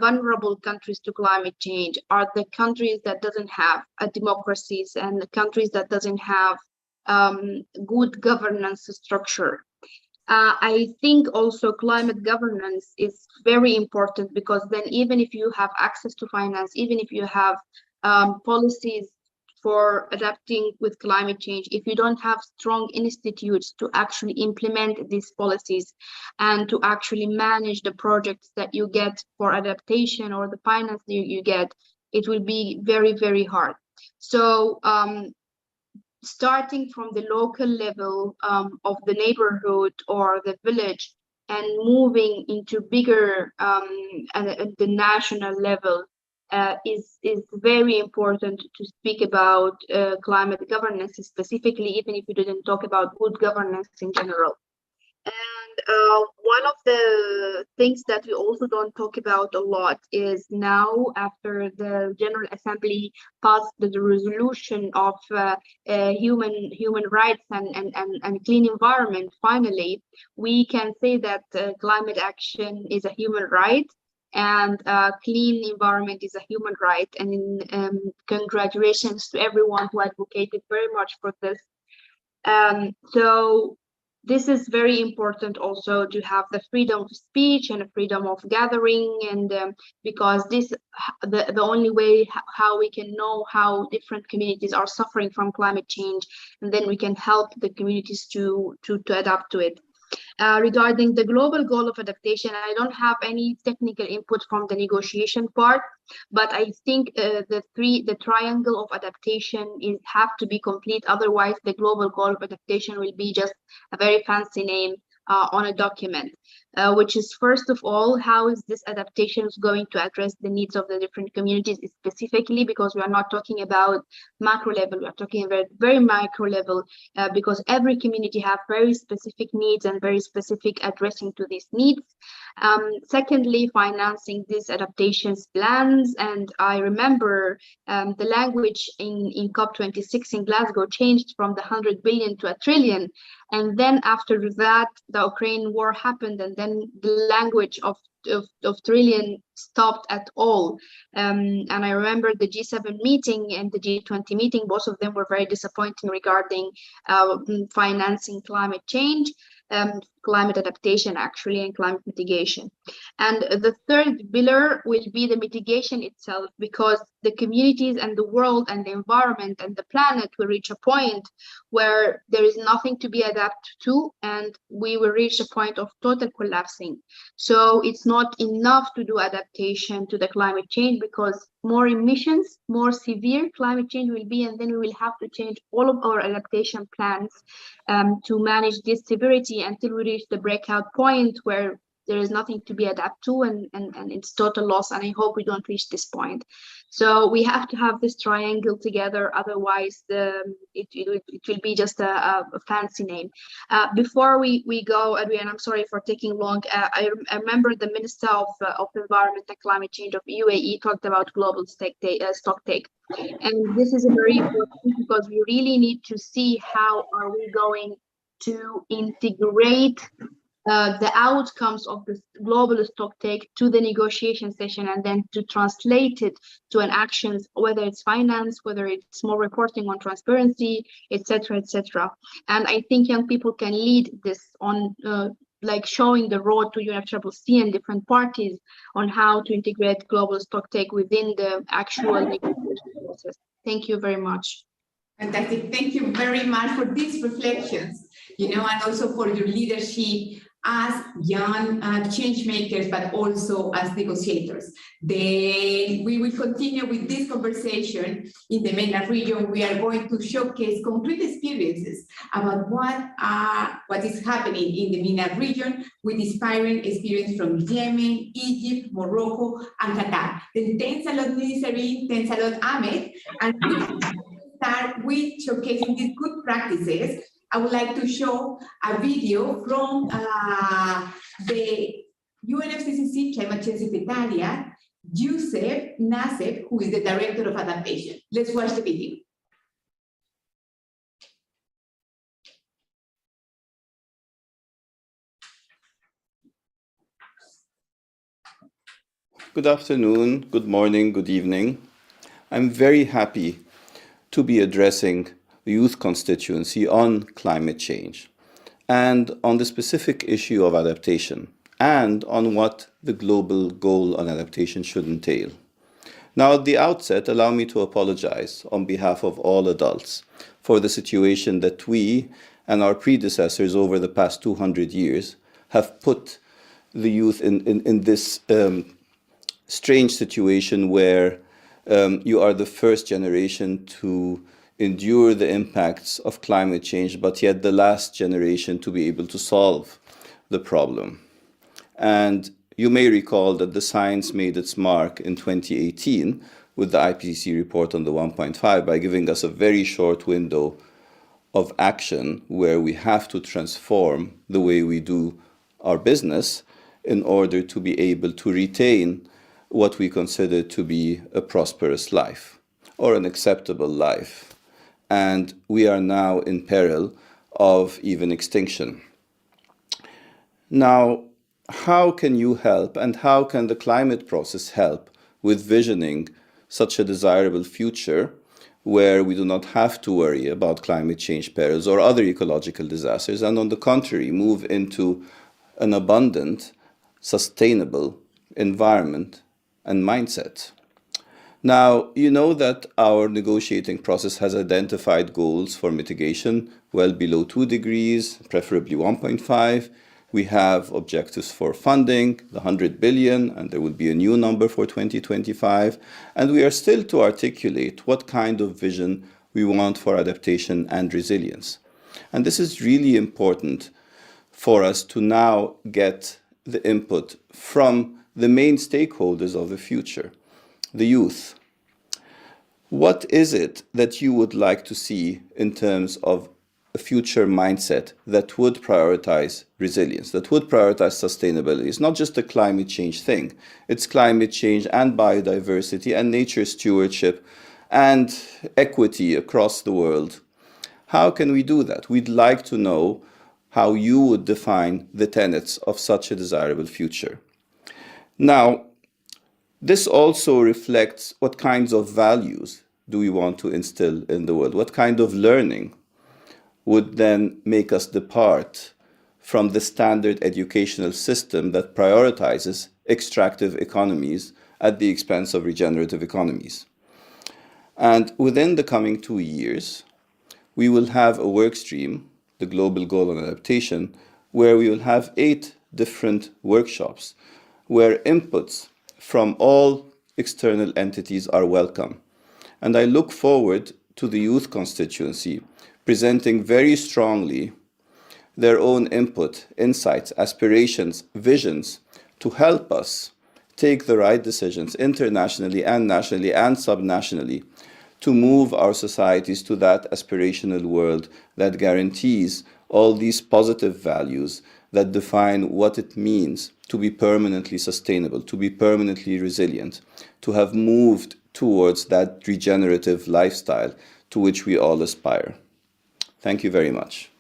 vulnerable countries to climate change are the countries that doesn't have democracies and the countries that doesn't have good governance structure. I think also climate governance is very important, because then even if you have access to finance, even if you have policies for adapting with climate change, if you don't have strong institutes to actually implement these policies and to actually manage the projects that you get for adaptation or the finance you get, it will be very, very hard. So starting from the local level of the neighborhood or the village and moving into bigger at the national level is very important to speak about climate governance specifically, even if you didn't talk about good governance in general. And one of the things that we also don't talk about a lot is now, after the General Assembly passed the resolution of human rights and clean environment, finally, we can say that climate action is a human right, and clean environment is a human right. And congratulations to everyone who advocated very much for this. So this is very important also, to have the freedom of speech and the freedom of gathering, and because this the only way how we can know how different communities are suffering from climate change, and then we can help the communities to adapt to it. Regarding the global goal of adaptation, I don't have any technical input from the negotiation part, but I think the triangle of adaptation have to be complete. Otherwise, the global goal of adaptation will be just a very fancy name on a document. which is, first of all, how is this adaptation is going to address the needs of the different communities specifically, because we are not talking about macro level, we are talking about very micro level, because every community have very specific needs and very specific addressing to these needs. Secondly, financing these adaptations plans. And I remember the language in COP26 in Glasgow changed from the 100 billion to a trillion. And then after that, the Ukraine war happened, and then the language of trillion stopped at all. And I remember the G7 meeting and the G20 meeting, both of them were very disappointing regarding financing climate change. Climate adaptation actually, and climate mitigation. And the third pillar will be the mitigation itself, because the communities and the world and the environment and the planet will reach a point where there is nothing to be adapted to, and we will reach a point of total collapsing. So it's not enough to do adaptation to the climate change, because more emissions, more severe climate change will be, and then we will have to change all of our adaptation plans to manage this severity until we reach the breakout point where there is nothing to be adapted to, and it's total loss. And I hope we don't reach this point. So we have to have this triangle together, otherwise it will be just a fancy name. Before we go, Adrian, I'm sorry for taking long. I remember the Minister of Environment and Climate Change of UAE talked about global stock take. And this is a very important, because we really need to see how are we going to integrate the outcomes of this global stock take to the negotiation session, and then to translate it to an actions, whether it's finance, whether it's more reporting on transparency, etc., etc. And I think young people can lead this on like showing the road to UNFCCC and different parties on how to integrate global stock take within the actual negotiation process. Thank you very much. Fantastic. Thank you very much for these reflections, and also for your leadership as young change makers, but also as negotiators. We will continue with this conversation in the MENA region. We are going to showcase concrete experiences about what is happening in the MENA region, with inspiring experience from Yemen, Egypt, Morocco, and Qatar. Then thanks a lot, Nisarine, thanks a lot, Ahmed. And we start with showcasing these good practices. I would like to show a video from the UNFCCC Climate Change Secretariat, Youssef Nassef, who is the Director of Adaptation. Let's watch the video. Good afternoon, good morning, good evening. I'm very happy to be addressing the youth constituency on climate change and on the specific issue of adaptation and on what the global goal on adaptation should entail. Now, at the outset, allow me to apologize on behalf of all adults for the situation that we and our predecessors over the past 200 years have put the youth in this strange situation where you are the first generation to endure the impacts of climate change, but yet the last generation to be able to solve the problem. And you may recall that the science made its mark in 2018 with the IPCC report on the 1.5 by giving us a very short window of action where we have to transform the way we do our business in order to be able to retain what we consider to be a prosperous life or an acceptable life. And we are now in peril of even extinction. Now, how can you help, and how can the climate process help with visioning such a desirable future where we do not have to worry about climate change perils or other ecological disasters, and on the contrary, move into an abundant, sustainable environment and mindset? Now, you know that our negotiating process has identified goals for mitigation well below 2 degrees, preferably 1.5. We have objectives for funding, the 100 billion, and there will be a new number for 2025. And we are still to articulate what kind of vision we want for adaptation and resilience. And this is really important for us to now get the input from the main stakeholders of the future, the youth. What is it that you would like to see in terms of a future mindset that would prioritize resilience, that would prioritize sustainability? It's not just a climate change thing. It's climate change and biodiversity and nature stewardship and equity across the world. How can we do that? We'd like to know how you would define the tenets of such a desirable future. Now, this also reflects what kinds of values do we want to instill in the world? What kind of learning would then make us depart from the standard educational system that prioritizes extractive economies at the expense of regenerative economies? And within the coming 2 years, we will have a work stream, the Global Goal on Adaptation, where we will have 8 different workshops where inputs from all external entities are welcome. And I look forward to the youth constituency presenting very strongly their own input, insights, aspirations, visions to help us take the right decisions internationally and nationally and subnationally to move our societies to that aspirational world that guarantees all these positive values that define what it means to be permanently sustainable, to be permanently resilient, to have moved towards that regenerative lifestyle to which we all aspire. Thank you very much.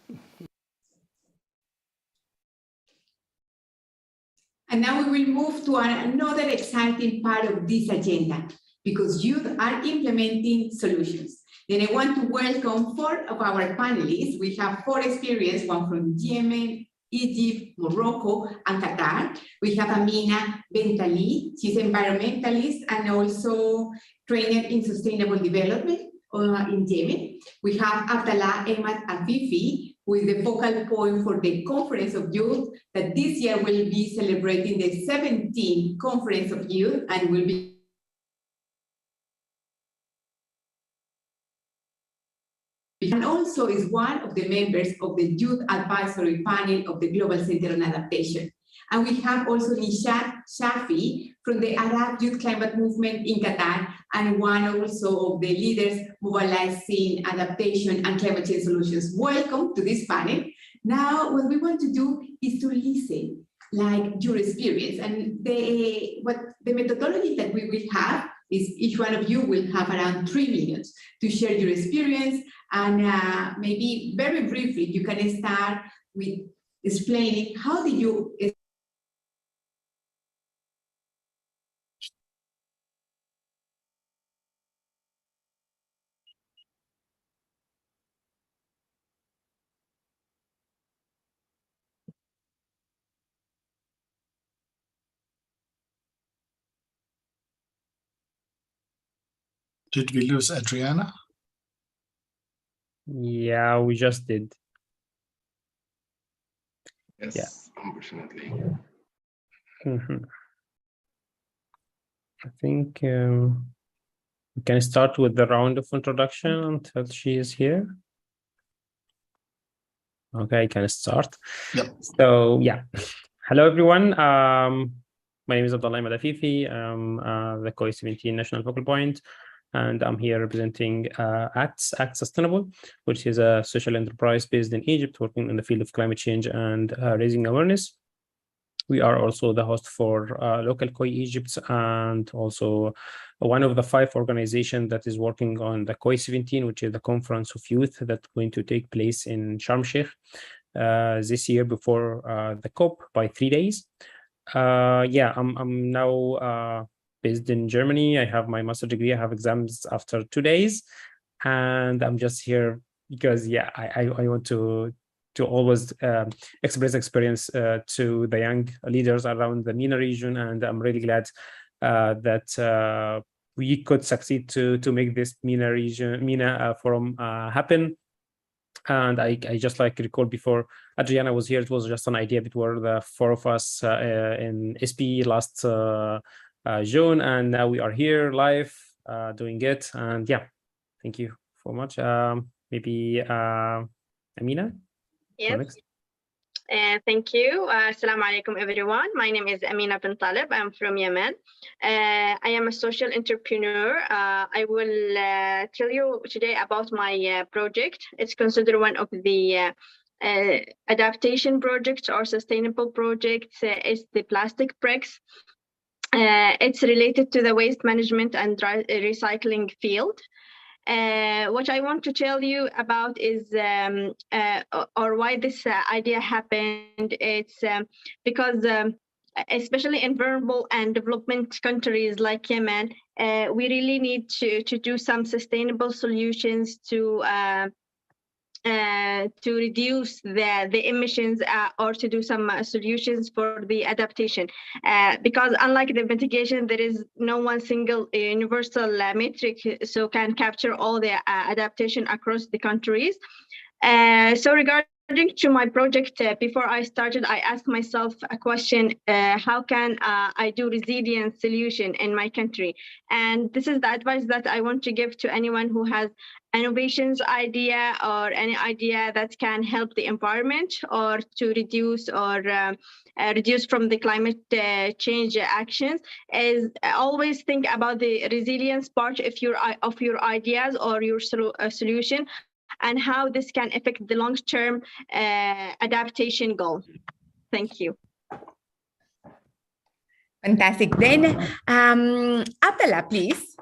And now we will move to another exciting part of this agenda, because youth are implementing solutions. Then I want to welcome 4 of our panelists. We have 4 experience, one from Yemen, Egypt, Morocco, and Qatar. We have Amina Bentali, she's environmentalist and also trainer in sustainable development in Yemen. We have Abdallah Ahmad Afifi, who is the focal point for the Conference of Youth that this year will be celebrating the 17th Conference of Youth and will be and also is one of the members of the Youth Advisory Panel of the Global Center on Adaptation. And we have also Nishat Shafi from the Arab Youth Climate Movement in Qatar, and one also of the leaders mobilizing adaptation and climate change solutions. Welcome to this panel. Now, what we want to do is to listen, like your experience, and the methodology that we will have is each one of you will have around 3 minutes to share your experience. And maybe very briefly, you can start with explaining how did you Did we lose Adriana? Yeah, we just did. Yes, Yeah. unfortunately. I think we can start with the round of introduction until she is here. Okay, I can start. Yep. So yeah, hello everyone. My name is Abdallah Ahmad Afifi. I'm the COP28 National Focal Point, and I'm here representing Act Sustainable, which is a social enterprise based in Egypt, working in the field of climate change and raising awareness. We are also the host for local COI Egypt, and also one of the 5 organizations that is working on the COP28, which is the Conference of Youth that's going to take place in Sharm el-Sheikh this year before the COP by 3 days. Yeah, I'm now based in Germany. I have my master's degree. I have exams after 2 days, and I'm just here because yeah, I want to always express experience to the young leaders around the MENA region, and I'm really glad that we could succeed to make this MENA forum happen. And I just like recall before Adriana was here, it was just an idea between the 4 of us in SP last June, and now we are here live doing it. And yeah, thank you so much. Maybe Amina? Yes. Thank you. Assalamu alaikum, everyone. My name is Amina bin Talib. I'm from Yemen. I am a social entrepreneur. I will tell you today about my project. It's considered one of the adaptation projects or sustainable projects. It's the plastic bricks. It's related to the waste management and recycling field. What I want to tell you about is, or why this idea happened. It's because, especially in vulnerable and development countries like Yemen, we really need to do some sustainable solutions to reduce the emissions or to do some solutions for the adaptation, because unlike the mitigation, there is no one single universal metric so can capture all the adaptation across the countries. So regarding to my project, before I started, I asked myself a question: how can I do resilient solution in my country? And this is the advice that I want to give to anyone who has innovations idea or any idea that can help the environment or to reduce or reduce from the climate change actions. Is always think about the resilience part of your ideas or your solution, and how this can affect the long-term adaptation goal. Thank you. Fantastic. Then, Abdullah, please.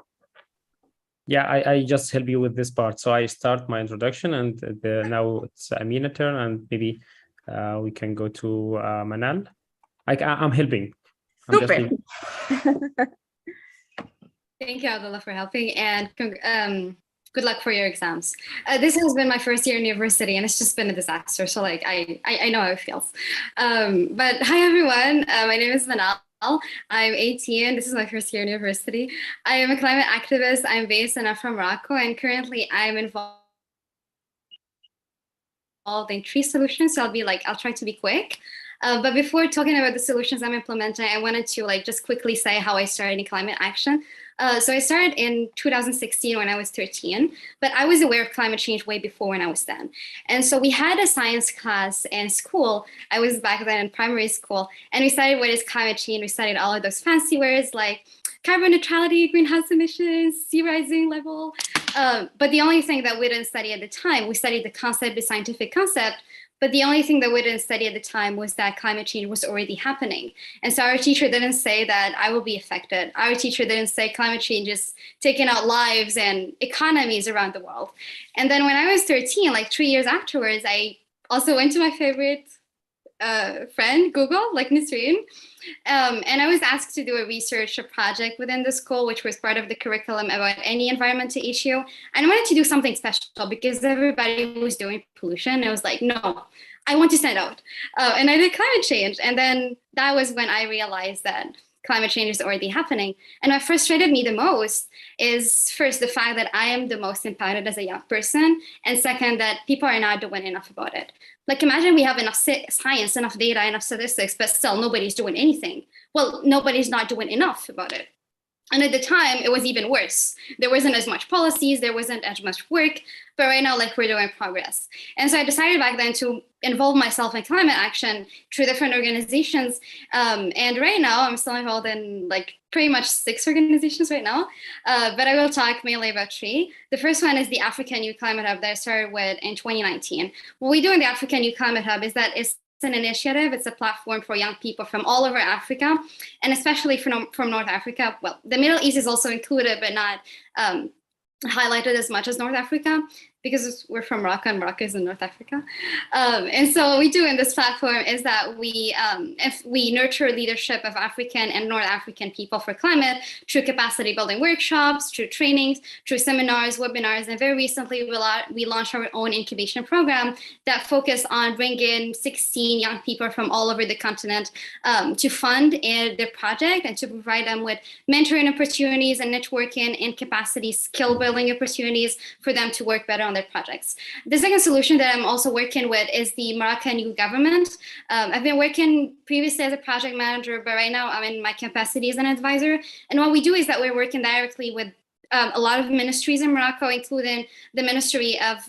Yeah, I just help you with this part. So I start my introduction, and now it's Amina's turn, and maybe we can go to Manal. I'm helping. Super. Thank you, Abdullah, for helping, and good luck for your exams. This has been my first year in university, and it's just been a disaster. So like, I know how it feels. But hi, everyone. My name is Manal. I'm 18. This is my first year in university. I am a climate activist. I'm based in Morocco, and currently I'm involved in 3 solutions. So I'll try to be quick. But before talking about the solutions I'm implementing, I wanted to just quickly say how I started in climate action. So I started in 2016 when I was 13, but I was aware of climate change way before when I was 10. And so we had a science class in school. I was back then in primary school, and we studied what is climate change. We studied all of those fancy words like carbon neutrality, greenhouse emissions, sea rising level. But the only thing that we didn't study at the time, we studied the concept, the scientific concept, but the only thing that we didn't study at the time was that climate change was already happening. And so our teacher didn't say that I will be affected. Our teacher didn't say climate change is taking out lives and economies around the world. And then when I was 13, like 3 years afterwards, I also went to my favorite friend, Google, like Nisreen. And I was asked to do a research project within the school, which was part of the curriculum about any environmental issue. And I wanted to do something special because everybody was doing pollution. I was like, no, I want to stand out. And I did climate change. And then that was when I realized that climate change is already happening. And what frustrated me the most is, first, the fact that I am the most impacted as a young person. And second, that people are not doing enough about it. Like, imagine we have enough science, enough data, enough statistics, but still nobody's doing anything. Well, nobody's not doing enough about it. And at the time, it was even worse. There wasn't as much policies, there wasn't as much work, but right now, like, we're doing progress. And so I decided back then to involve myself in climate action through different organizations. And right now, I'm still involved in like pretty much 6 organizations right now, but I will talk mainly about 3. The first one is the African Youth Climate Hub that I started with in 2019. What we do in the African Youth Climate Hub is that it's an initiative. It's a platform for young people from all over Africa, and especially from North Africa. Well, the Middle East is also included, but not highlighted as much as North Africa, because we're from Morocco and Morocco is in North Africa. And so what we do in this platform is that we nurture leadership of African and North African people for climate through capacity building workshops, through trainings, through seminars, webinars, and very recently we launched our own incubation program that focused on bringing 16 young people from all over the continent to fund their project and to provide them with mentoring opportunities and networking and capacity skill building opportunities for them to work better on their projects. The second solution that I'm also working with is the Moroccan youth government. I've been working previously as a project manager, but right now I'm in my capacity as an advisor. And what we do is that we're working directly with a lot of ministries in Morocco, including the Ministry of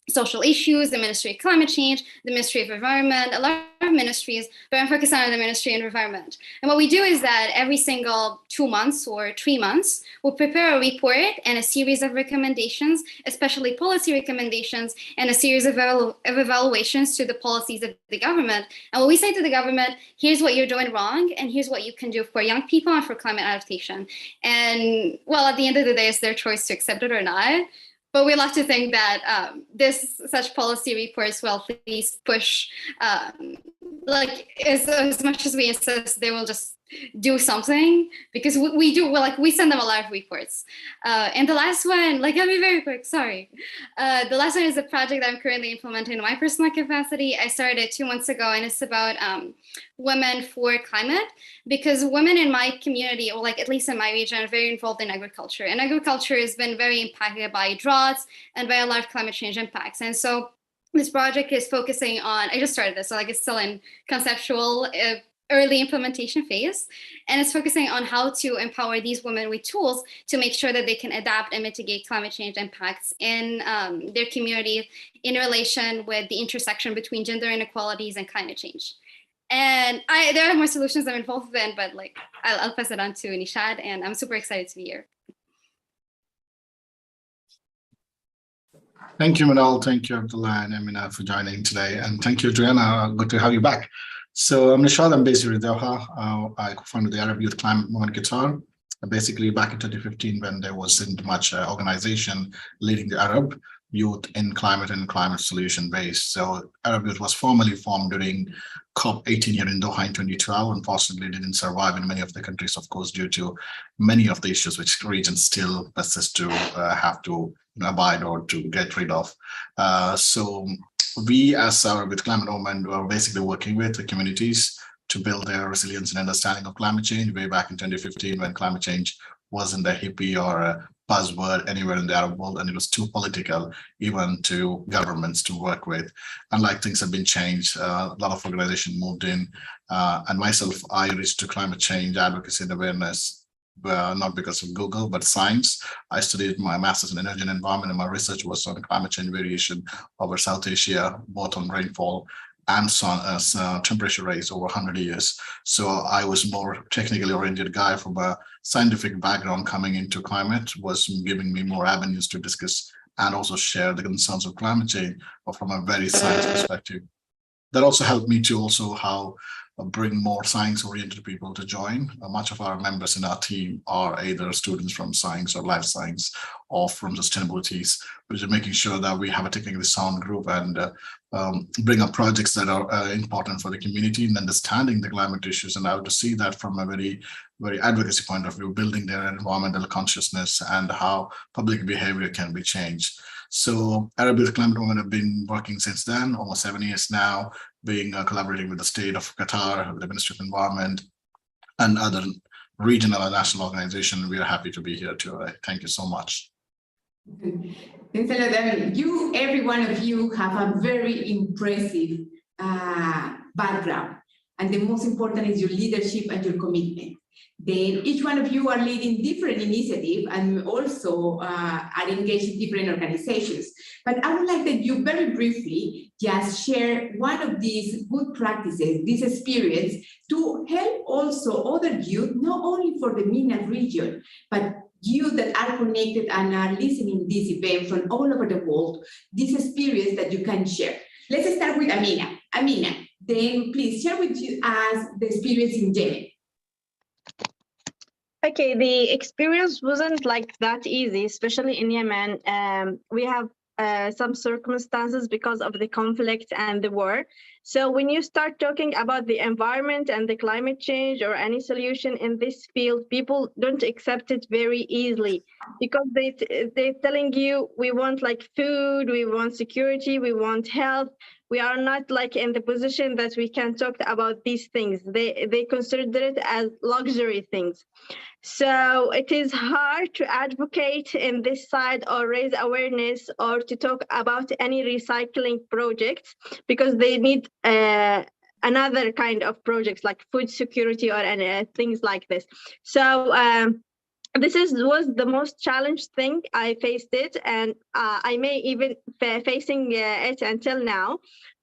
social issues, the Ministry of Climate Change, the Ministry of Environment, a lot of ministries, but I'm focused on the Ministry of Environment. And what we do is that every single 2 months or 3 months, we'll prepare a report and a series of recommendations, especially policy recommendations, and a series of evaluations to the policies of the government. And what we say to the government, here's what you're doing wrong, and here's what you can do for young people and for climate adaptation. And well, at the end of the day, it's their choice to accept it or not. But we like to think that such policy reports will please push, like as much as we insist, they will just do something, because we send them a lot of reports. And the last one, like, I'll be very quick, sorry. The last one is a project that I'm currently implementing in my personal capacity. I started it 2 months ago, and it's about women for climate, because women in my community, or like at least in my region, are very involved in agriculture. And agriculture has been very impacted by droughts and by a lot of climate change impacts. And so this project is focusing on, I just started this, so like it's still in conceptual early implementation phase, and it's focusing on how to empower these women with tools to make sure that they can adapt and mitigate climate change impacts in their community in relation with the intersection between gender inequalities and climate change. And there are more solutions I'm involved in, but like I'll pass it on to Nishad, and I'm super excited to be here. Thank you, Manal. Thank you, Abdullah and Amina, for joining today. And thank you, Adriana. Good to have you back. So I'm Nishad. I'm based in Doha. I co-founded the Arab Youth Climate Movement Qatar. Basically, back in 2015, when there wasn't much organization leading the Arab youth in climate and climate solution base. So Arab Youth was formally formed during COP28 here in Doha in 2012. Unfortunately, didn't survive in many of the countries, of course, due to many of the issues which regions still persist to have to abide or to get rid of. So we, as Arab Youth Climate Movement, were basically working with the communities to build their resilience and understanding of climate change way back in 2015, when climate change wasn't a hippie or a buzzword anywhere in the Arab world, and it was too political even to governments to work with. And like things have been changed, a lot of organizations moved in, and myself, I reached to climate change advocacy and awareness, not because of Google, but science. I studied my master's in energy and environment, and my research was on climate change variation over South Asia, both on rainfall and temperature rise over 100 years. So I was more technically oriented guy from a scientific background coming into climate, was giving me more avenues to discuss and also share the concerns of climate change, but from a very science perspective. That also helped me to also bring more science-oriented people to join. Much of our members in our team are either students from science or life science or from sustainabilities, which is making sure that we have a technically sound group and bring up projects that are important for the community in understanding the climate issues. And I would see that from a very, very advocacy point of view, building their environmental consciousness and how public behavior can be changed. So Arab Youth Climate Movement have been working since then, almost 7 years now, being collaborating with the state of Qatar, with the Ministry of Environment, and other regional and national organizations. We are happy to be here too. Thank you so much. Thanks a lot. Every one of you have a very impressive background. And the most important is your leadership and your commitment. Then each one of you are leading different initiatives and also are engaged in different organizations. But I would like that you very briefly just share one of these good practices, this experience, to help also other youth, not only for the MENA region, but you that are connected and are listening to this event from all over the world, this experience that you can share. Let's start with Amina. Amina, then please share with us the experience in Yemen. Okay, the experience wasn't like that easy, especially in Yemen. We have some circumstances because of the conflict and the war. So when you start talking about the environment and the climate change or any solution in this field, people don't accept it very easily because they're telling you, we want like food, we want security, we want health. We are not like in the position that we can talk about these things. They consider it as luxury things. So it is hard to advocate in this side or raise awareness or to talk about any recycling projects because they need another kind of projects like food security or things like this. So was the most challenged thing I faced it, and I may even facing it until now.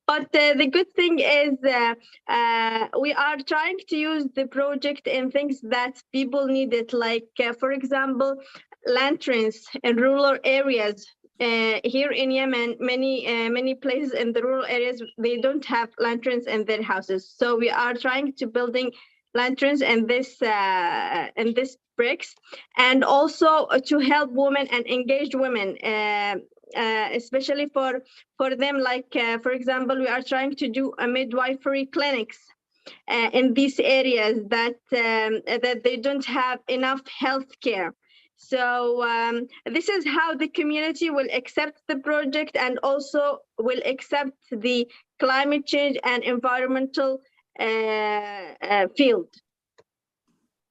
But the good thing is we are trying to use the project in things that people needed, like, for example, lanterns in rural areas. Here in Yemen, many places in the rural areas, they don't have lanterns in their houses. So we are trying to building lanterns in this bricks, and also to help women and engaged women, especially for them. Like, for example, we are trying to do a midwifery clinics in these areas that they don't have enough health care. So this is how the community will accept the project, and also will accept the climate change and environmental field.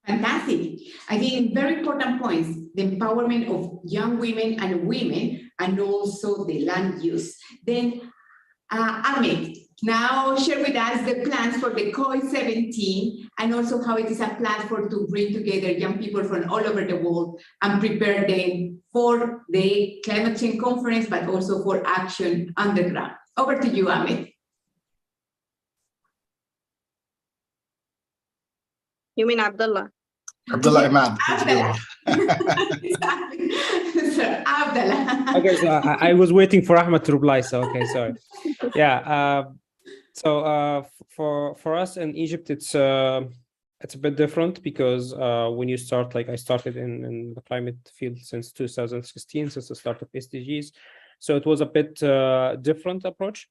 Fantastic. I think very important points, the empowerment of young women, and also the land use. Then, Ahmed, now share with us the plans for the COP28, and also how it is a plan to bring together young people from all over the world and prepare them for the climate change conference, but also for action on the ground. Over to you, Ahmed. You mean Abdullah? Abdullah Ahmad. Sir Abdullah. Okay, so I was waiting for Ahmed to reply. So okay, sorry. Yeah. So for us in Egypt, it's a bit different, because when you start, like I started in the climate field since 2016, since the start of SDGs. So it was a bit different approach.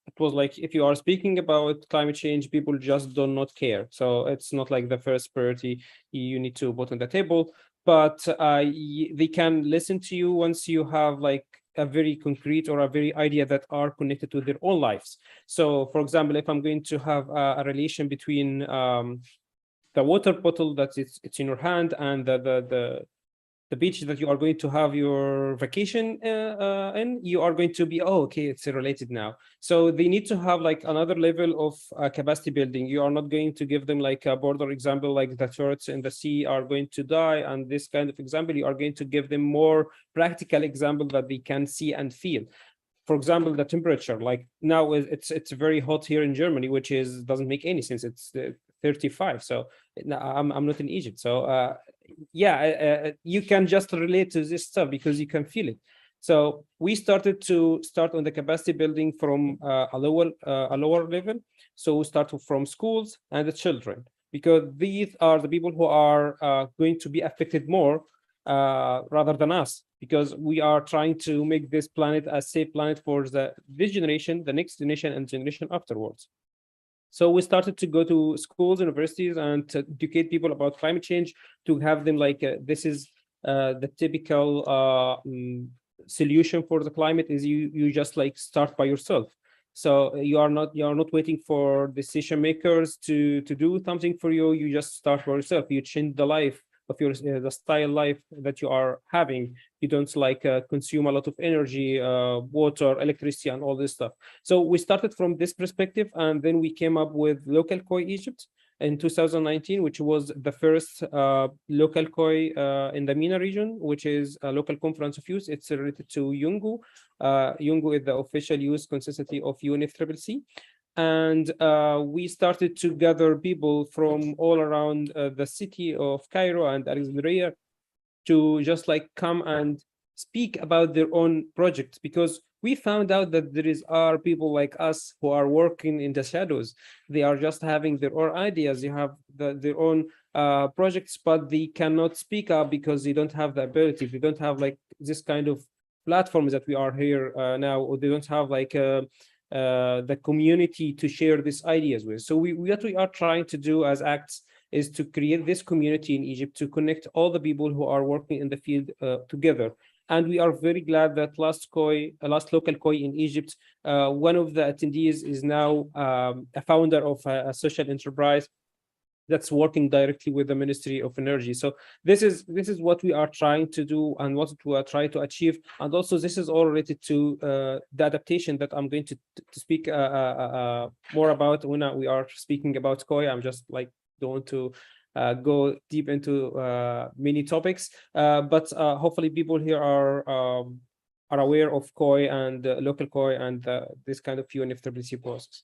It was like, if you are speaking about climate change, people just do not care. So it's not like the first priority you need to put on the table, but they can listen to you once you have like a very concrete or a very idea that are connected to their own lives. So for example, if I'm going to have a relation between the water bottle that it's in your hand and the beach that you are going to have your vacation in, you are going to be, oh, okay, it's related now. So they need to have like another level of capacity building. You are not going to give them like a border example, like the turrets in the sea are going to die, and this kind of example. You are going to give them more practical example that they can see and feel. For example, the temperature, like now it's very hot here in Germany, which doesn't make any sense. It's 35. So I'm not in Egypt. So you can just relate to this stuff because you can feel it. So we started on the capacity building from a lower level. So we start from schools and the children, because these are the people who are going to be affected more rather than us, because we are trying to make this planet a safe planet for this generation, the next generation, and generation afterwards. So we started to go to schools, universities, and to educate people about climate change, to have them like, this is the typical solution for the climate is you just like start by yourself. So you are not waiting for decision makers to do something for you. You just start by yourself. You change the life of your the style life that you are having. You don't like consume a lot of energy, water, electricity, and all this stuff. So we started from this perspective, and then we came up with local COI Egypt in 2019, which was the first local COI in the MENA region, which is a local conference of youth. It's related to UNGU. UNGU is the official youth consistency of UNFCCC. And we started to gather people from all around the city of Cairo and Alexandria to just like come and speak about their own projects, because we found out that are people like us who are working in the shadows. They are just having their own ideas. They have their own projects, but they cannot speak up because they don't have the ability. They don't have like this kind of platforms that we are here now, or they don't have like the community to share these ideas with. So what we are trying to do as ACTS is to create this community in Egypt to connect all the people who are working in the field together. And we are very glad that last local COI in Egypt, one of the attendees is now a founder of a social enterprise that's working directly with the Ministry of Energy. So this is what we are trying to do and what we are trying to achieve. And also this is all related to the adaptation that I'm going to speak more about when we are speaking about COI. I'm just like don't want to go deep into many topics, but hopefully people here are aware of COI and local COI and this kind of inevitability process.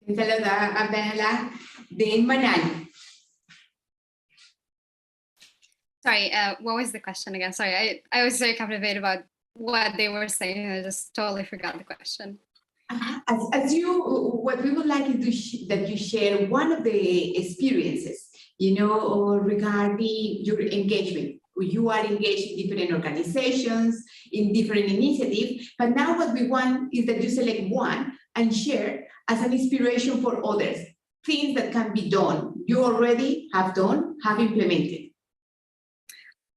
Thanks a lot, Abdallah. Then Manal. Sorry, what was the question again? Sorry, I was very captivated about what they were saying. I just totally forgot the question. What we would like is that you share one of the experiences, regarding your engagement. You are engaged in different organizations, in different initiatives, but now what we want is that you select one and share as an inspiration for others, things that can be done, you already have done, have implemented.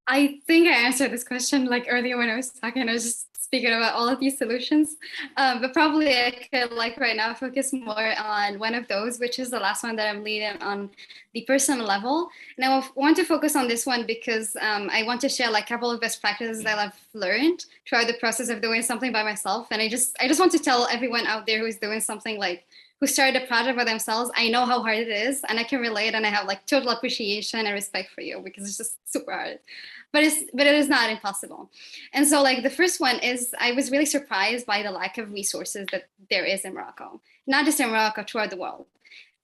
I think I answered this question like earlier when I was talking. I was just speaking about all of these solutions, but probably I could right now focus more on one of those, which is the last one that I'm leading on the personal level. And I want to focus on this one because I want to share a couple of best practices that I've learned throughout the process of doing something by myself. And I just want to tell everyone out there who's doing something who started a project by themselves, I know how hard it is, and I can relate, and I have total appreciation and respect for you because it's just super hard. But it is not impossible. And so the first one is I was really surprised by the lack of resources that there is in Morocco, not just in Morocco, throughout the world.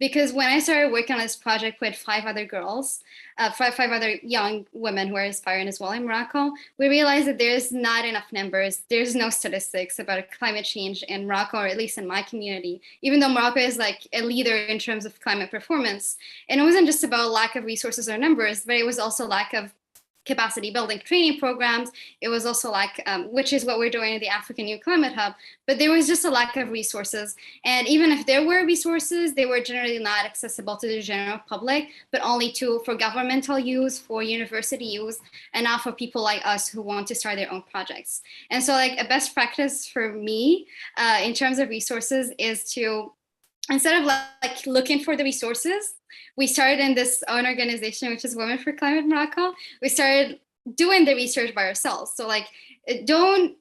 Because when I started working on this project with 5 other girls, 5 other young women who are aspiring as well in Morocco, we realized that there's not enough numbers. There's no statistics about climate change in Morocco, or at least in my community, even though Morocco is a leader in terms of climate performance. And it wasn't just about lack of resources or numbers, but it was also lack of capacity building training programs. It was also which is what we're doing in the African Youth Climate Hub, but there was just a lack of resources. And even if there were resources, they were generally not accessible to the general public, but only for governmental use, for university use, and not for people like us who want to start their own projects. And so a best practice for me in terms of resources is to, instead of looking for the resources, we started in this own organization, which is Women for Climate Morocco. We started doing the research by ourselves. So don't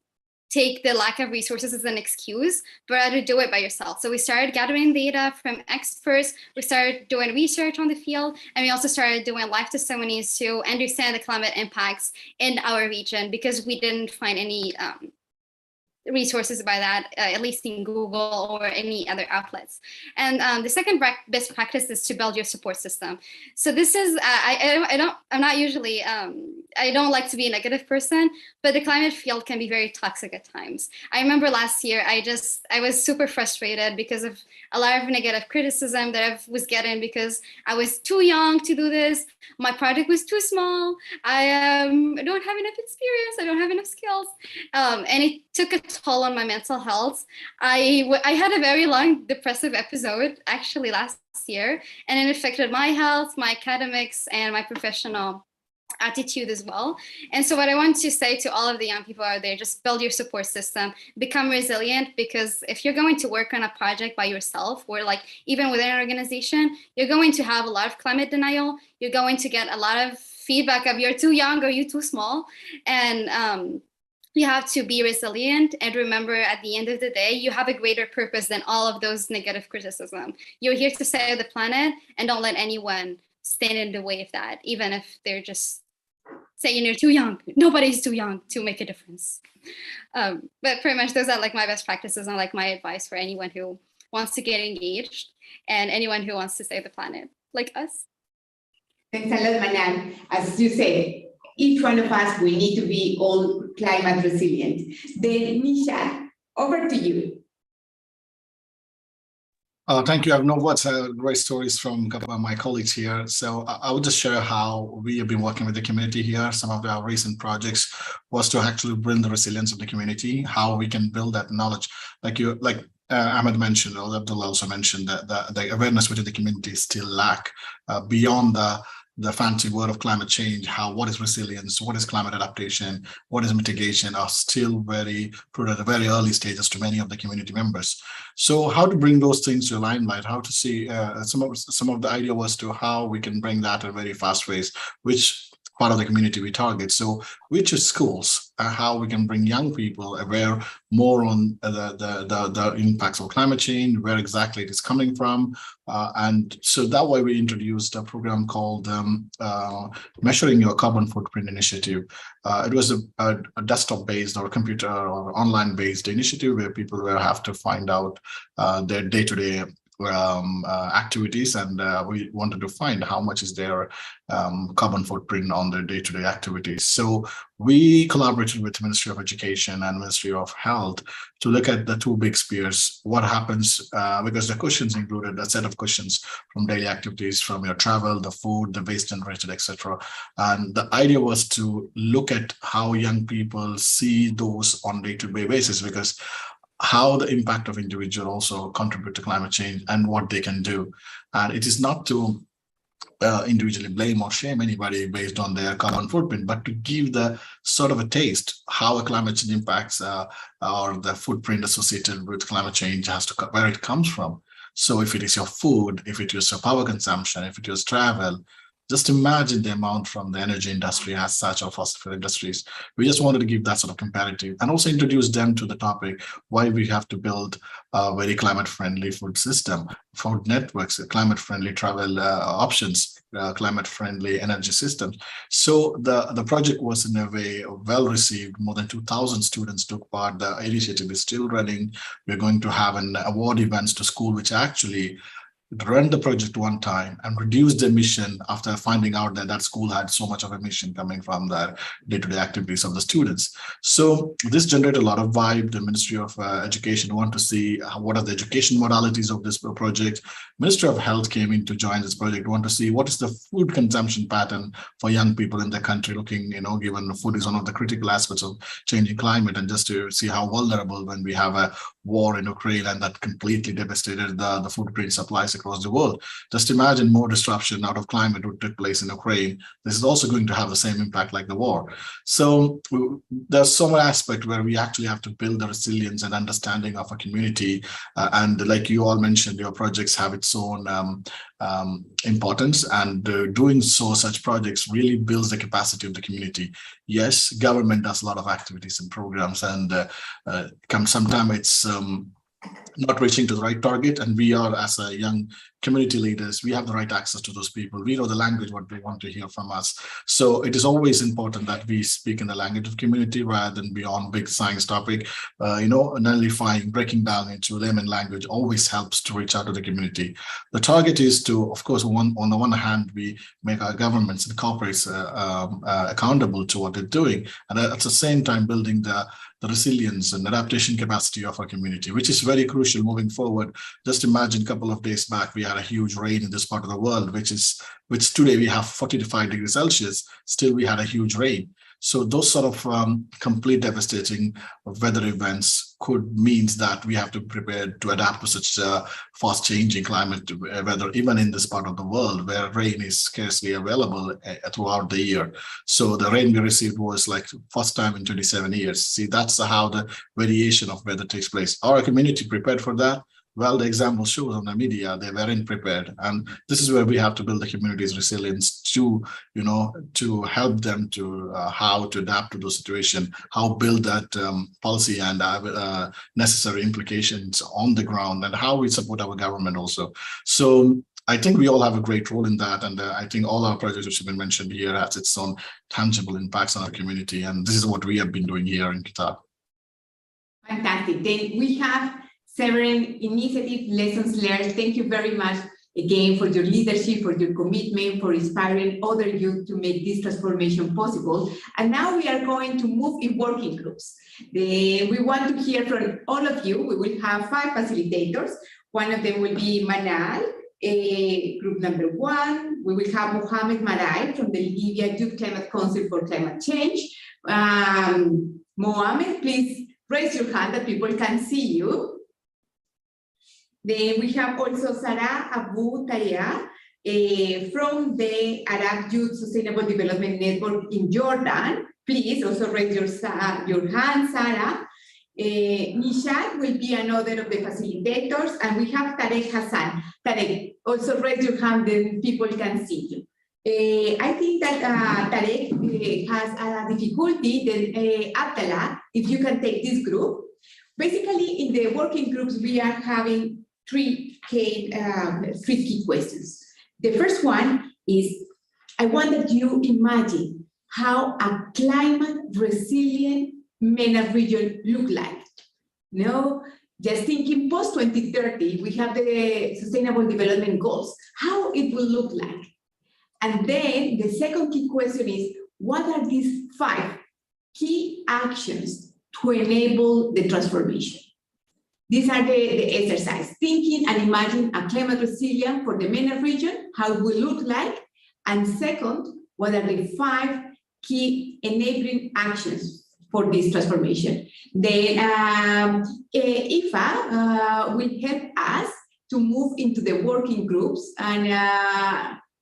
take the lack of resources as an excuse, but rather do it by yourself. So we started gathering data from experts. We started doing research on the field, and we also started doing live testimonies to understand the climate impacts in our region, because we didn't find any resources by that, at least in Google or any other outlets. And the second best practice is to build your support system. So this is, I'm not usually, I don't like to be a negative person, but the climate field can be very toxic at times. I remember last year, I was super frustrated because of a lot of negative criticism that I was getting because I was too young to do this. My project was too small. I don't have enough experience. I don't have enough skills. And it took a toll on my mental health. I had a very long depressive episode actually last year, and it affected my health, my academics, and my professional attitude as well. And so what I want to say to all of the young people out there, just build your support system, become resilient, because if you're going to work on a project by yourself, or even within an organization, you're going to have a lot of climate denial. You're going to get a lot of feedback of you're too young or you're too small. And you have to be resilient and remember, at the end of the day, you have a greater purpose than all of those negative criticism. You're here to save the planet, and don't let anyone stand in the way of that, even if they're just saying you're too young. Nobody's too young to make a difference. But pretty much those are my best practices and my advice for anyone who wants to get engaged and anyone who wants to save the planet, like us. Thanks a lot, Manal. As you said, each one of us, we need to be all climate resilient. Then, Misha, over to you. Thank you. I have no words. Great stories from my colleagues here. So I would just share how we have been working with the community here. Some of our recent projects was to actually build the resilience of the community, how we can build that knowledge. Ahmed mentioned, or Abdullah also mentioned, that the awareness within the community still lack beyond the fancy word of climate change. What is resilience, what is climate adaptation, what is mitigation are still very at a very early stages to many of the community members. So how to bring those things to limelight, how to see some of the idea was to how we can bring that at a very fast pace, which part of the community we target. So which is schools, how we can bring young people aware more on the impacts of climate change, where exactly it is coming from. And so that way we introduced a program called Measuring Your Carbon Footprint Initiative. It was a desktop-based or computer or online-based initiative where people will have to find out their day-to-day activities, and we wanted to find how much is their carbon footprint on their day-to-day activities. So we collaborated with the Ministry of Education and Ministry of Health to look at the two big spheres. What happens, because the questions included a set of questions from daily activities, from your travel, the food, the waste generated, etc. And the idea was to look at how young people see those on day-to-day basis, because how the impact of individual also contribute to climate change and what they can do. And it is not to individually blame or shame anybody based on their carbon footprint, but to give the sort of a taste how a climate change impacts or the footprint associated with climate change has to where it comes from. So if it is your food, if it is your power consumption, if it is travel, just imagine the amount from the energy industry as such, or fossil fuel industries. We just wanted to give that sort of comparative and also introduce them to the topic, why we have to build a very climate-friendly food system, food networks, climate-friendly travel options, climate-friendly energy systems. So the project was in a way well received. More than 2,000 students took part. The initiative is still running. We're going to have an award events to school, which actually run the project one time and reduce the emission after finding out that that school had so much of emission coming from their day-to-day activities of the students. So this generated a lot of vibe. The Ministry of Education want to see what are the education modalities of this project. Ministry of Health came in to join this project, want to see what is the food consumption pattern for young people in the country, looking, given food is one of the critical aspects of changing climate, and just to see how vulnerable when we have a war in Ukraine and that completely devastated the food grain supplies across the world. Just imagine more disruption out of climate would take place in Ukraine. This is also going to have the same impact like the war. So there's some aspect where we actually have to build the resilience and understanding of a community. And like you all mentioned, your projects have its own importance, and doing such projects really builds the capacity of the community. Yes, government does a lot of activities and programs, and sometimes it's not reaching to the right target, and we are, as a young community leaders, we have the right access to those people. We know the language, what they want to hear from us. So it is always important that we speak in the language of community rather than beyond big science topic. Nullifying, breaking down into layman language always helps to reach out to the community. The target is to, of course, on the one hand, we make our governments and corporates accountable to what they're doing, and at the same time building the resilience and adaptation capacity of our community, which is very crucial moving forward. Just imagine a couple of days back, we had a huge rain in this part of the world, which today we have 45 degrees Celsius, still we had a huge rain. So those sort of complete devastating weather events could means that we have to prepare to adapt to such fast changing climate weather, even in this part of the world where rain is scarcely available throughout the year. So the rain we received was like first time in 27 years. See, that's how the variation of weather takes place. Our community prepared for that? Well, the example shows on the media, they weren't prepared. And this is where we have to build the community's resilience to help them to how to adapt to those situations, how build that policy and necessary implications on the ground, and how we support our government also. So I think we all have a great role in that. And I think all our projects which have been mentioned here has its own tangible impacts on our community. And this is what we have been doing here in Qatar. Fantastic. Then we have several initiatives, lessons learned. Thank you very much again for your leadership, for your commitment, for inspiring other youth to make this transformation possible. And now we are going to move in working groups. We want to hear from all of you. We will have 5 facilitators. One of them will be Manal, group number 1. We will have Mohamed Marai from the Libya Youth Climate Council for Climate Change. Mohamed, please raise your hand that people can see you. Then we have also Sarah Abu Taya from the Arab Youth Sustainable Development Network in Jordan. Please also raise your hand, Sarah. Nishad will be another of the facilitators, and we have Tarek Hassan. Tarek, also raise your hand, then people can see you. I think that Tarek has a difficulty. Then Abdallah, if you can take this group. Basically, in the working groups, we are having three key questions. The first one is, I want that you imagine how a climate resilient MENA region look like. No, just thinking post 2030, we have the Sustainable Development Goals, how it will look like. And then the second key question is, what are these 5 key actions to enable the transformation? These are the exercise, thinking and imagine a climate resilient for the MENA region, how it will look like. And second, what are the 5 key enabling actions for this transformation? Then Ifa will help us to move into the working groups, and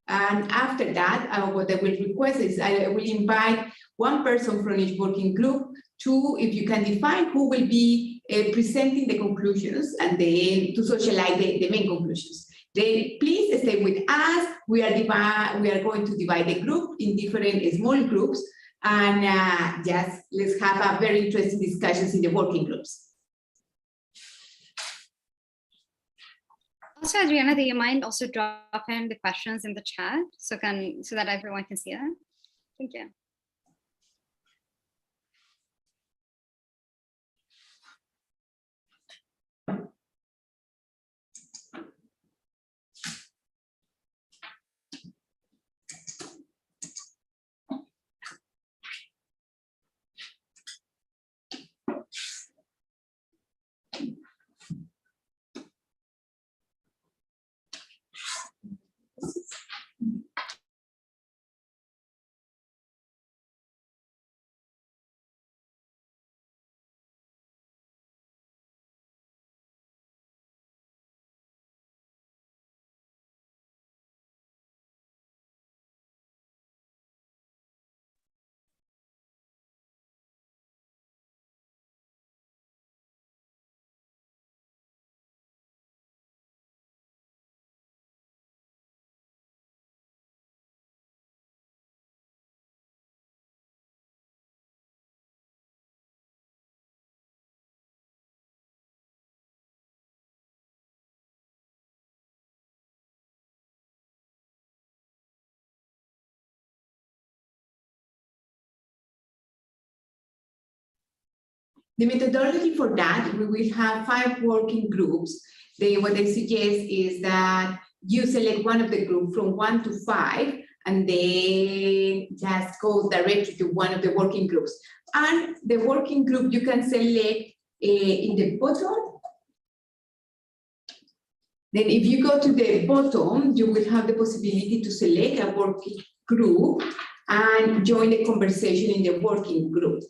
after that, what I will request is I will invite one person from each working group to, if you can define who will be presenting the conclusions, and then to socialize the main conclusions. Then please stay with us. We are going to divide the group in different small groups, and just let's have a very interesting discussions in the working groups. Also, Adriana, do you mind also dropping the questions in the chat so that everyone can see that? Thank you. The methodology for that, we will have 5 working groups. What I suggest is that you select one of the group from 1 to 5, and then just go directly to one of the working groups. And the working group you can select in the bottom. Then if you go to the bottom, you will have the possibility to select a working group and join the conversation in the working group.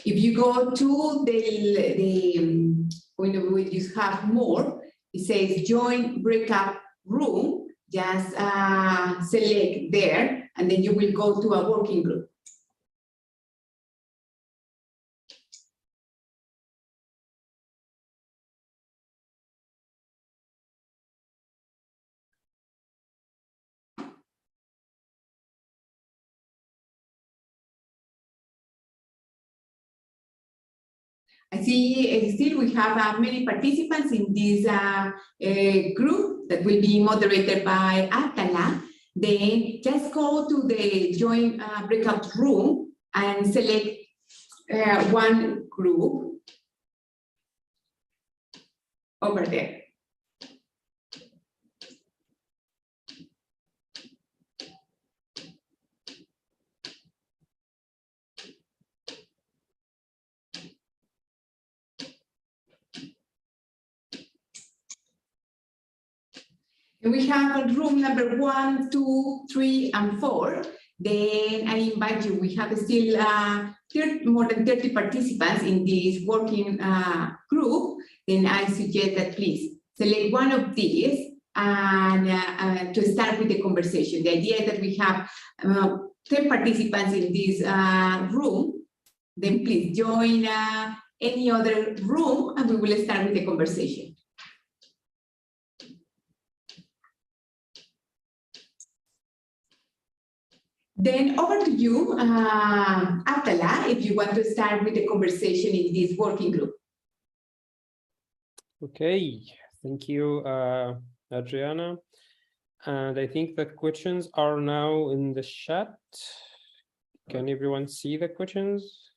If you go to when you have more, it says join breakout room, just select there, and then you will go to a working group. I see still we have many participants in this group that will be moderated by Atala. Then just go to the join breakout room and select one group over there. And we have a room number 1, 2, 3, and 4. Then I invite you, we have still more than 30 participants in this working group. Then I suggest that please select one of these and to start with the conversation. The idea is that we have 10 participants in this room. Then please join any other room, and we will start with the conversation. Then over to you, Abdallah, if you want to start with the conversation in this working group. Okay, thank you, Adriana. And I think the questions are now in the chat. Can everyone see the questions?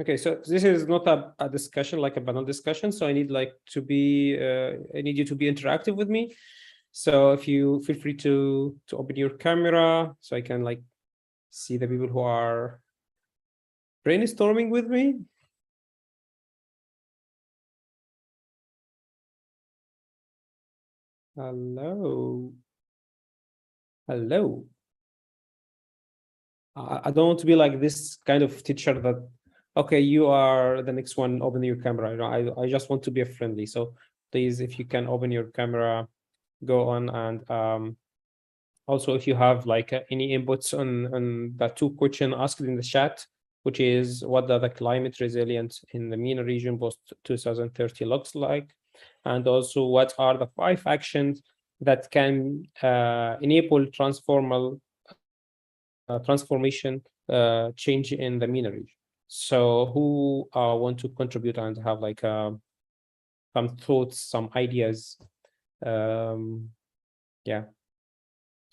Okay, so this is not a discussion, like a panel discussion. So I need like to be, I need you to be interactive with me. So if you feel free to open your camera so I can like see the people who are brainstorming with me. Hello. Hello. I don't want to be like this kind of teacher that, okay, you are the next one, open your camera. You know, I just want to be friendly. So please, if you can open your camera, go on. And also, if you have like any inputs on the two questions asked in the chat, which is what does the climate resilience in the MENA region post 2030 looks like? And also, what are the 5 actions that can enable transformation change in the MENA region? So who want to contribute and have like some thoughts, some ideas? Yeah,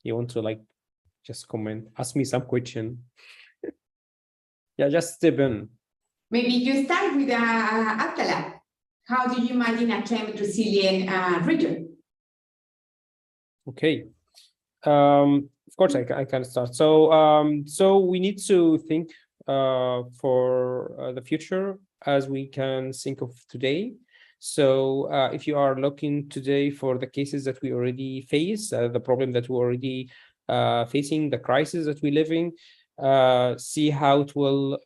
you want to like just comment, ask me some question. Yeah, just step in. Maybe you start with Abdallah. How do you imagine a climate resilient region? Okay. Of course, I can start. So we need to think for the future as we can think of today. So if you are looking today for the cases that we already face, the problem that we already facing, the crisis that we live in, see how it will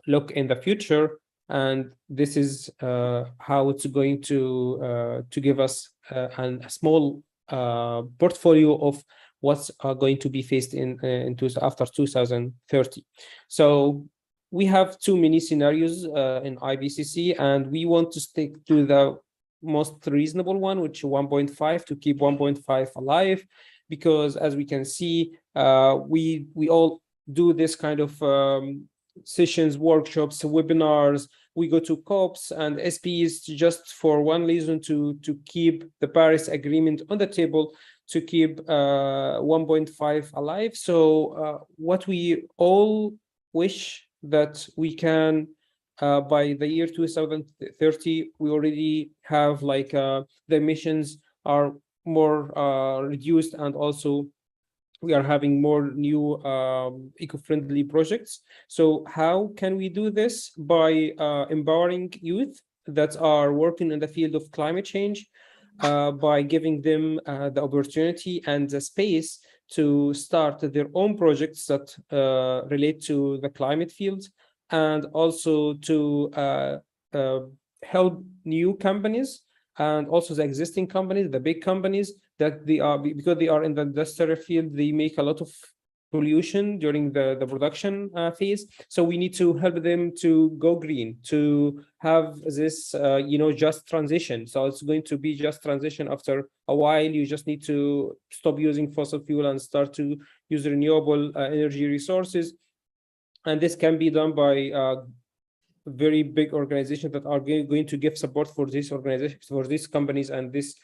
look in the future. And this is how it's going to give us a small portfolio of what's going to be faced after 2030. So we have too many scenarios in IPCC, and we want to stick to the most reasonable one, which is 1.5, to keep 1.5 alive, because as we can see, we all do this kind of sessions, workshops, webinars. We go to COPs and SPs just for one reason, to keep the Paris Agreement on the table, to keep 1.5 alive. So what we all wish that we can, by the year 2030, we already have like the emissions are more reduced, and also we are having more new eco-friendly projects. So how can we do this? By empowering youth that are working in the field of climate change, by giving them the opportunity and the space to start their own projects that relate to the climate field, and also to help new companies, and also the existing companies, the big companies, that they are, because they are in the industrial field, they make a lot of pollution during the production phase. So we need to help them to go green, to have this, just transition. So it's going to be just transition. After a while, you just need to stop using fossil fuel and start to use renewable energy resources. And this can be done by very big organizations that are going to give support for these organizations, for these companies and this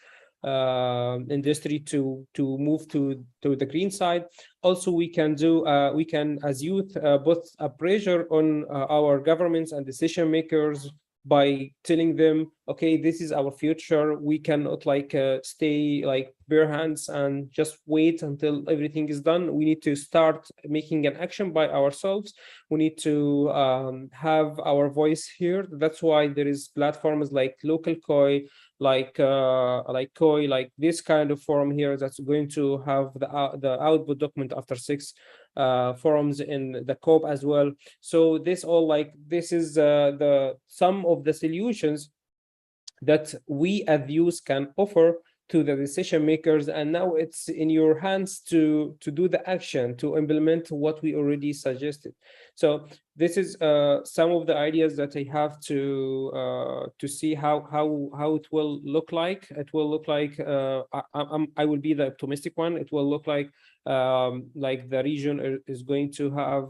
industry to move to the green side. Also, we can do as youth put a pressure on our governments and decision makers by telling them, okay, this is our future. We cannot like stay like bare hands and just wait until everything is done. We need to start making an action by ourselves. We need to have our voice here. That's why there is platforms like Local COI, like COI, like this kind of forum here that's going to have the output document after 6 forums in the COP as well. So this is some of the solutions that we as youth can offer to the decision makers, and now it's in your hands to do the action, to implement what we already suggested. So this is some of the ideas that I have to see how it will look like. It will look like I will be the optimistic one. It will look like the region is going to have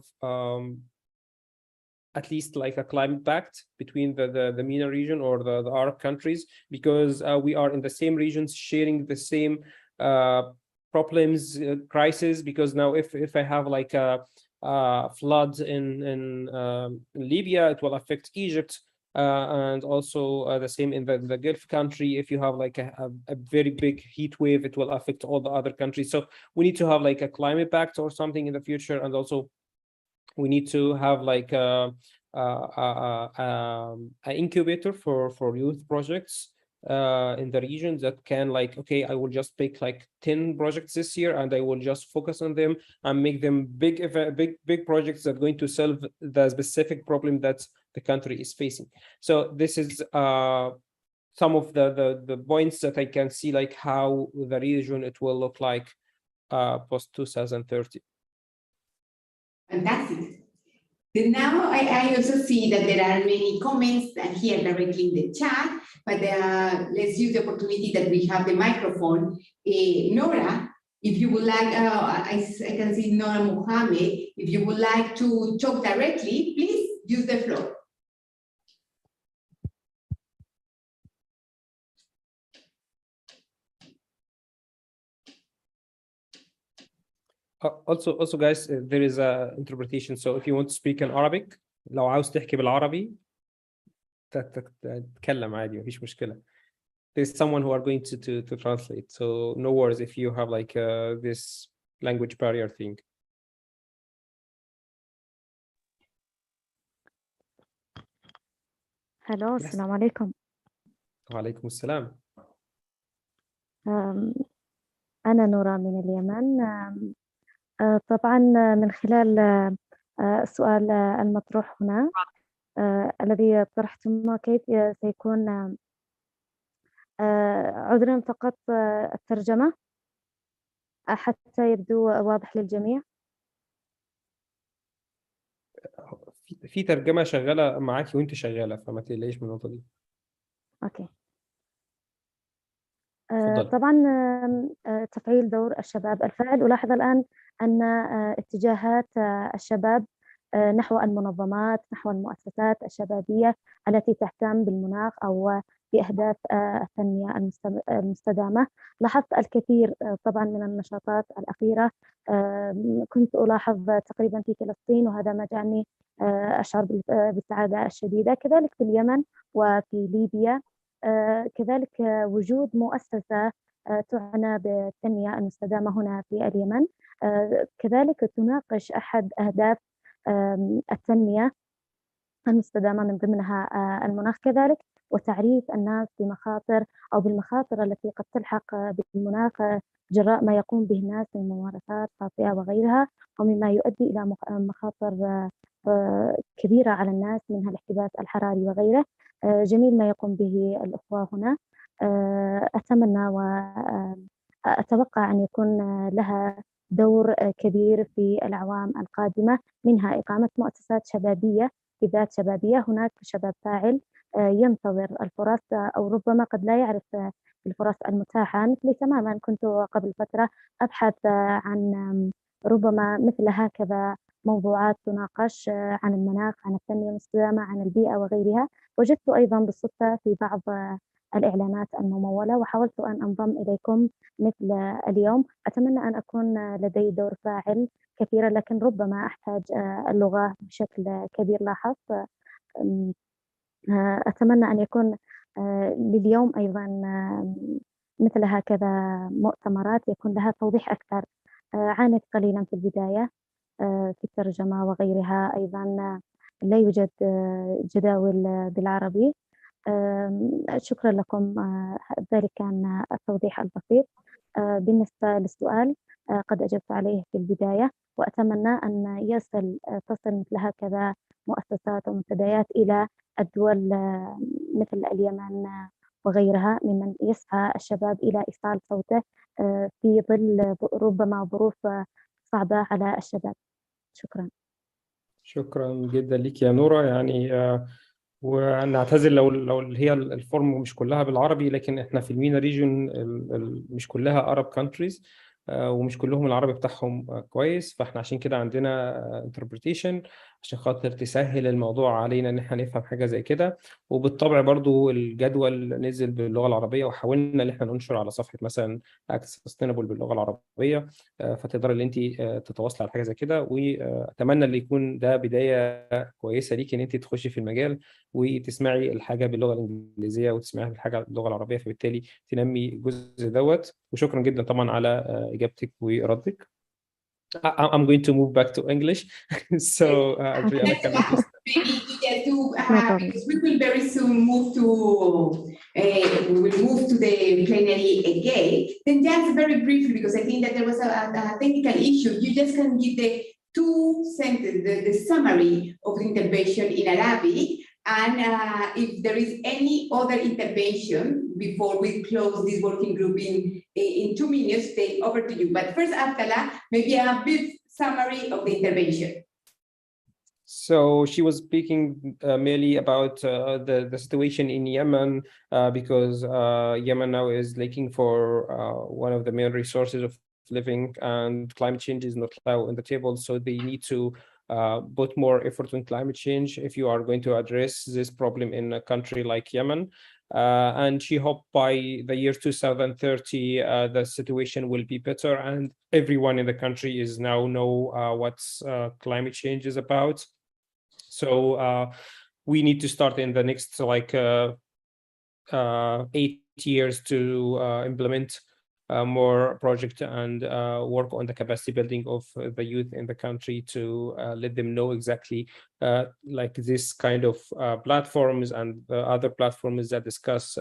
at least like a climate pact between the MENA region or the Arab countries, because we are in the same regions, sharing the same problems, crisis. Because now if I have like a flood in Libya, it will affect Egypt, and also the same in the Gulf country. If you have like a very big heat wave, it will affect all the other countries. So we need to have like a climate pact or something in the future, and also we need to have like an incubator for youth projects in the region that can like, okay, I will just pick like 10 projects this year and I will just focus on them and make them big projects that are going to solve the specific problem that the country is facing. So this is some of the points that I can see, like how the region it will look like post 2030. Fantastic. Then now I also see that there are many comments here directly in the chat, but let's use the opportunity that we have the microphone. Nora, if you would like, I can see Nora Mohammed, if you would like to talk directly, please use the floor. Also guys, there is a interpretation, so if you want to speak in Arabic, لو عاوز تحكي بالعربي تتكلم عادي، مفيش مشكلة. There's someone who are going to translate, so no worries if you have like this language barrier thing. Hello, السلام عليكم. وعليكم السلام. أنا نورا من اليمن. طبعا من خلال السؤال المطروح هنا الذي طرحتموه، كيف سيكون عذرا فقط الترجمة حتى يبدو واضح للجميع. في ترجمة شغالة معاكي وانت شغالة، فما تقلقيش من النقطة دي. اوكي. طبعا تفعيل دور الشباب الفاعل. ألاحظ الآن أن اتجاهات الشباب نحو المنظمات، نحو المؤسسات الشبابية التي تهتم بالمناخ أو بأهداف التنمية المستدامة. لاحظت الكثير طبعا من النشاطات الأخيرة. كنت ألاحظ تقريبا في فلسطين، وهذا ما جعلني أشعر بالسعادة الشديدة. كذلك في اليمن وفي ليبيا، كذلك وجود مؤسسة تعنى بالتنمية المستدامة هنا في اليمن، كذلك تناقش أحد أهداف التنمية المستدامة من ضمنها المناخ كذلك، وتعريف الناس بمخاطر أو بالمخاطر التي قد تلحق بالمناخ جراء ما يقوم به الناس من ممارسات خاطئة وغيرها، ومما يؤدي إلى مخاطر كبيرة على الناس منها الاحتباس الحراري وغيره. جميل ما يقوم به الأخوة هنا. أتمنى وأتوقع أن يكون لها دور كبير في الأعوام القادمة، منها إقامة مؤسسات شبابية بذات شبابية. هناك شباب فاعل ينتظر الفرص، أو ربما قد لا يعرف الفرص المتاحة. مثلي تماما، كنت قبل فترة أبحث عن ربما مثل هكذا موضوعات تناقش عن المناخ، عن التنمية المستدامة، عن البيئة وغيرها. وجدت أيضا بالصدفة في بعض الإعلانات الممولة، وحاولت أن أنضم إليكم مثل اليوم. أتمنى أن أكون لدي دور فاعل كثيرا، لكن ربما أحتاج اللغة بشكل كبير. لاحظت. أتمنى أن يكون لليوم أيضا مثل هكذا مؤتمرات يكون لها توضيح أكثر. عانيت قليلا في البداية في الترجمة وغيرها. أيضا لا يوجد جداول بالعربي. شكرا لكم. ذلك كان التوضيح البسيط. بالنسبة للسؤال قد أجبت عليه في البداية، وأتمنى أن تصل مثل هكذا مؤسسات ومنتديات إلى الدول مثل اليمن وغيرها ممن يسعى الشباب إلى إفعال صوته في ظل ربما ظروف صعبة على الشباب. شكرا. شكرا جدا لك يا نورة. يعني ونعتذر لو هي الفورم مش كلها بالعربي، لكن احنا في المينا ريجون مش كلها Arab countries، ومش كلهم العربي بتاعهم كويس، فاحنا عشان كده عندنا interpretation عشان خاطر تسهل الموضوع علينا ان احنا نفهم حاجة زي كده. وبالطبع برضو الجدول نزل باللغة العربية، وحاولنا ان احنا ننشر على صفحة مثلا Act Sustainable باللغة العربية، فتقدر ان انت تتواصل على حاجة زي كده. واتمنى ان يكون ده بداية كويسة ليك ان انت تخشي في المجال وتسمعي الحاجة باللغة الإنجليزية وتسمعي الحاجة باللغة العربية، فبالتالي تنمي الجزء دوت. وشكرا جدا طبعا على إجابتك وردك. I'm going to move back to English. So, Adriana, can you please? Maybe just to, because we will very soon move to the plenary again. Then just very briefly, because I think that there was a technical issue. You just can give the two sentences, the summary of the intervention in Arabic, and if there is any other intervention before we close this working group in 2 minutes, take over to you. But first, Abdallah, maybe a brief summary of the intervention. So she was speaking mainly about the situation in Yemen, because Yemen now is looking for one of the main resources of living, and climate change is not now on the table. So they need to put more effort on climate change if you are going to address this problem in a country like Yemen. And she hoped by the year 2030, the situation will be better, and everyone in the country is now know what climate change is about. So we need to start in the next 8 years to implement more project and work on the capacity building of the youth in the country to let them know exactly like this kind of platforms and other platforms that discuss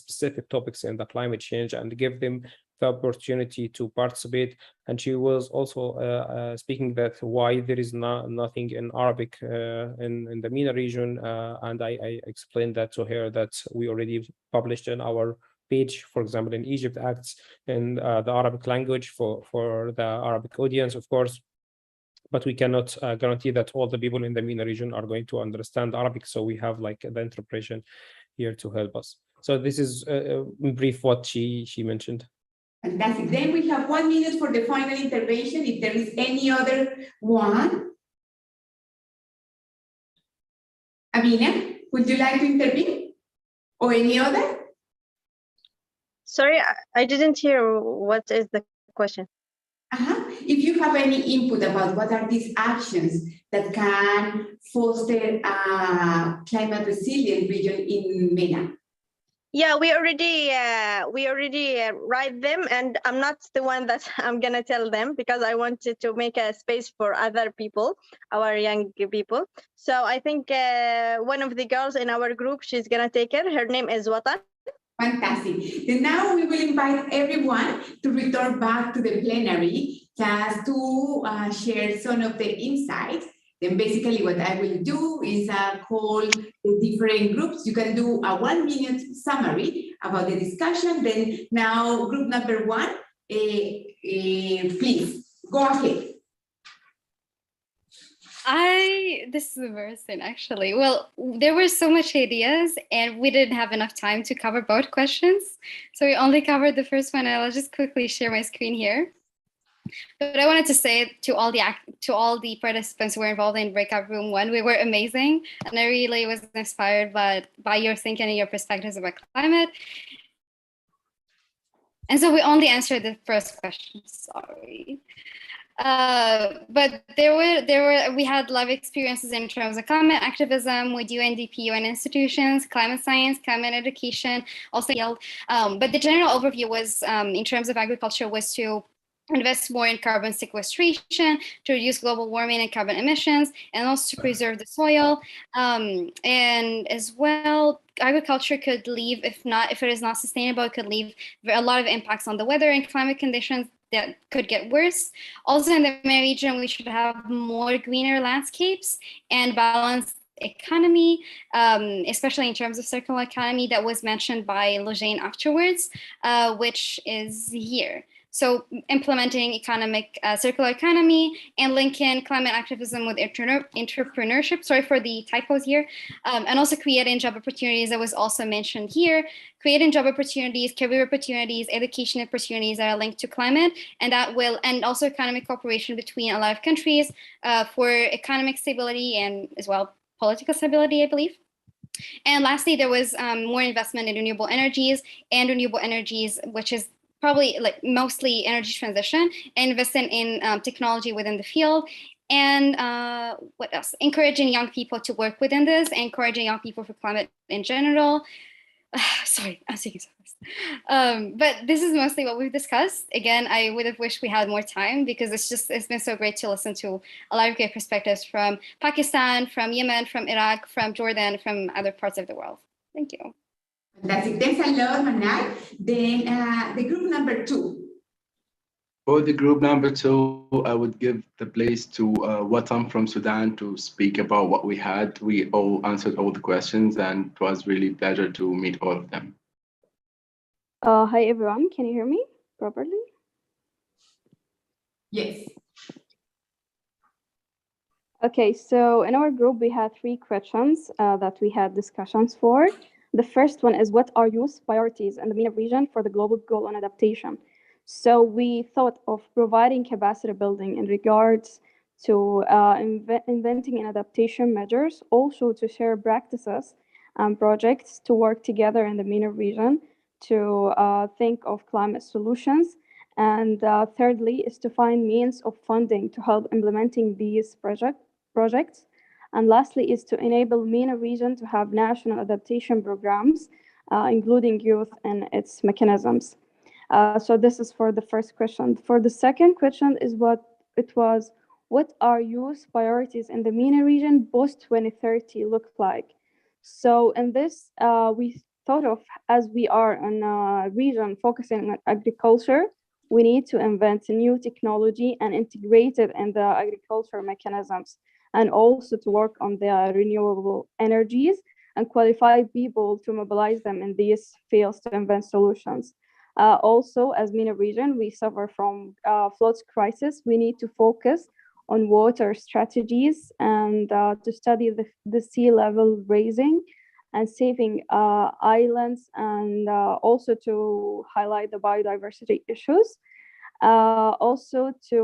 specific topics in the climate change, and give them the opportunity to participate. And she was also speaking that why there is nothing in Arabic in the MENA region, and I explained that to her that we already published in our page, for example, in Egypt Acts in the Arabic language for the Arabic audience, of course, but we cannot guarantee that all the people in the MENA region are going to understand Arabic, so we have like the interpretation here to help us. So this is in brief what she mentioned. Fantastic. Then we have 1 minute for the final intervention, if there is any other one. Amina, would you like to intervene? Or any other? Sorry, I didn't hear what is the question. If you have any input about what are these actions that can foster a climate resilient region in MENA. Yeah, we already write them, and I'm not the one that I'm gonna tell them, because I wanted to make a space for other people, our young people. So I think one of the girls in our group, she's gonna take it. Her name is Watan. Fantastic. Then now we will invite everyone to return back to the plenary just to share some of the insights. Then basically what I will do is call the different groups. You can do a 1 minute summary about the discussion. Then now group number 1, please go ahead. This is embarrassing, actually. Well, there were so much ideas and we didn't have enough time to cover both questions. So we only covered the first one, and I'll just quickly share my screen here. But I wanted to say to all the participants who were involved in breakout room 1, we were amazing. And I really was inspired by your thinking and your perspectives about climate. And so we only answered the first question, sorry. But we had live experiences in terms of climate activism with UNDP, UN institutions, climate science, climate education, also Yale. But the general overview was, in terms of agriculture, was to invest more in carbon sequestration, to reduce global warming and carbon emissions, and also to preserve the soil. And as well, agriculture could leave, if it is not sustainable, it could leave a lot of impacts on the weather and climate conditions that could get worse. Also in the MENA region, we should have more greener landscapes and balance economy, especially in terms of circular economy that was mentioned by Lojane afterwards, which is here. So implementing circular economy and linking climate activism with entrepreneurship, sorry for the typos here, and also creating job opportunities that was also mentioned here, creating job opportunities, career opportunities, education opportunities that are linked to climate, and also economic cooperation between a lot of countries for economic stability and as well political stability, I believe. And lastly, there was more investment in renewable energies, which is probably like mostly energy transition, and investing in technology within the field. And what else? Encouraging young people to work within this, encouraging young people for climate in general. Sorry, I'm speaking so fast. But this is mostly what we've discussed. Again, I would have wished we had more time because it's been so great to listen to a lot of great perspectives from Pakistan, from Yemen, from Iraq, from Jordan, from other parts of the world. Thank you. Fantastic. Thanks a lot, Manal. Then the group number 2. For the group number 2, I would give the place to Watam from Sudan to speak about what we had. We all answered all the questions, and it was really a pleasure to meet all of them. Hi, everyone. Can you hear me properly? Yes. Okay, so in our group, we had 3 questions that we had discussions for. The first one is, what are youth priorities in the MENA region for the global goal on adaptation? So we thought of providing capacity building in regards to inventing and adaptation measures, also to share practices and projects to work together in the MENA region to think of climate solutions. And thirdly is to find means of funding to help implementing these projects. And lastly is to enable MENA region to have national adaptation programs, including youth and its mechanisms. So this is for the first question. For the second question is what are youth priorities in the MENA region post-2030 look like? So in this, we thought of, as we are in a region focusing on agriculture, we need to invent new technology and integrate it in the agriculture mechanisms, and also to work on the renewable energies and qualify people to mobilize them in these fields to invent solutions. Also, as MENA region, we suffer from floods crisis. We need to focus on water strategies and to study the sea level raising and saving islands, and also to highlight the biodiversity issues. Also to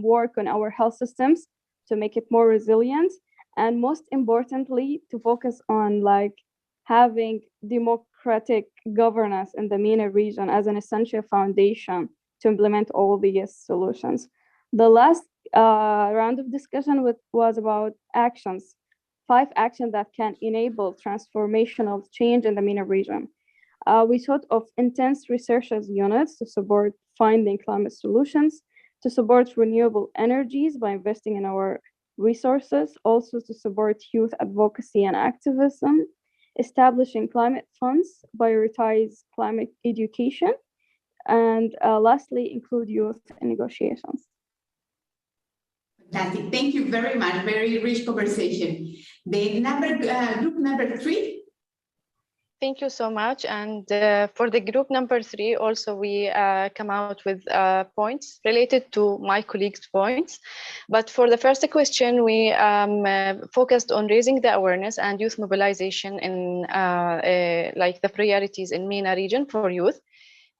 work on our health systems to make it more resilient, and most importantly, to focus on having democratic governance in the MENA region as an essential foundation to implement all these solutions. The last round of discussion was about actions, 5 actions that can enable transformational change in the MENA region. We thought of intense researchers units to support finding climate solutions, to support renewable energies by investing in our resources, also to support youth advocacy and activism, establishing climate funds, prioritize climate education, and lastly, include youth in negotiations. Fantastic. Thank you very much. Very rich conversation. The group number 3. Thank you so much. And for the group number 3, also we come out with points related to my colleagues' points. But for the first question, we focused on raising the awareness and youth mobilization in the priorities in MENA region for youth.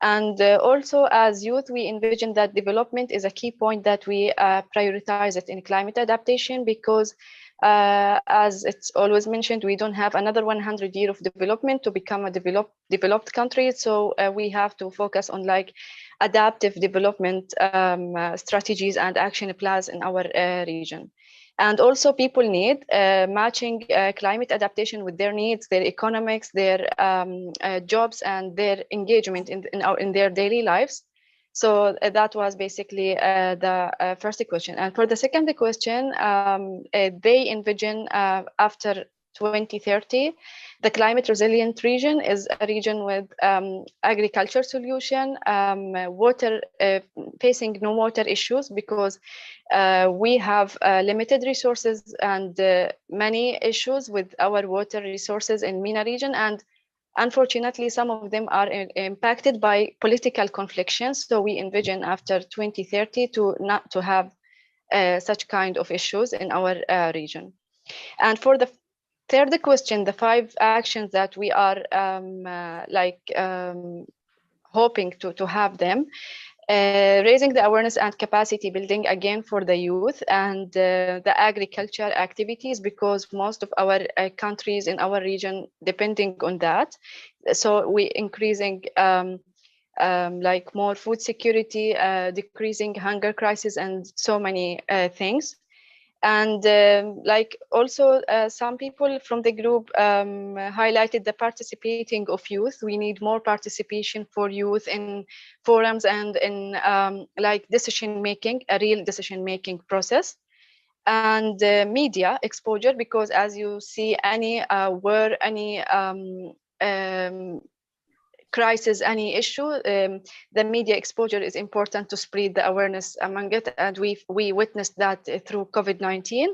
And also as youth, we envision that development is a key point that we prioritize it in climate adaptation, because as it's always mentioned, we don't have another 100 years of development to become a developed country. So we have to focus on adaptive development strategies and action plans in our region. And also people need matching climate adaptation with their needs, their economics, their jobs, and their engagement in their daily lives. So that was basically the first question. And for the second question, they envision after 2030. The climate resilient region is a region with agriculture solution, water, facing no water issues because we have limited resources and many issues with our water resources in MENA region, and unfortunately some of them are impacted by political conflictions. So we envision after 2030 to not to have such kind of issues in our region. And for the third question, the 5 actions that we are hoping to have them, raising the awareness and capacity building again for the youth, and the agriculture activities, because most of our countries in our region depending on that. So we increasing like more food security, decreasing hunger crisis, and so many things. And like also some people from the group highlighted the participating of youth. We need more participation for youth in forums and in like decision making, a real decision making process. And media exposure, because as you see, any war, any crisis, any issue, the media exposure is important to spread the awareness among it, and we witnessed that through COVID-19.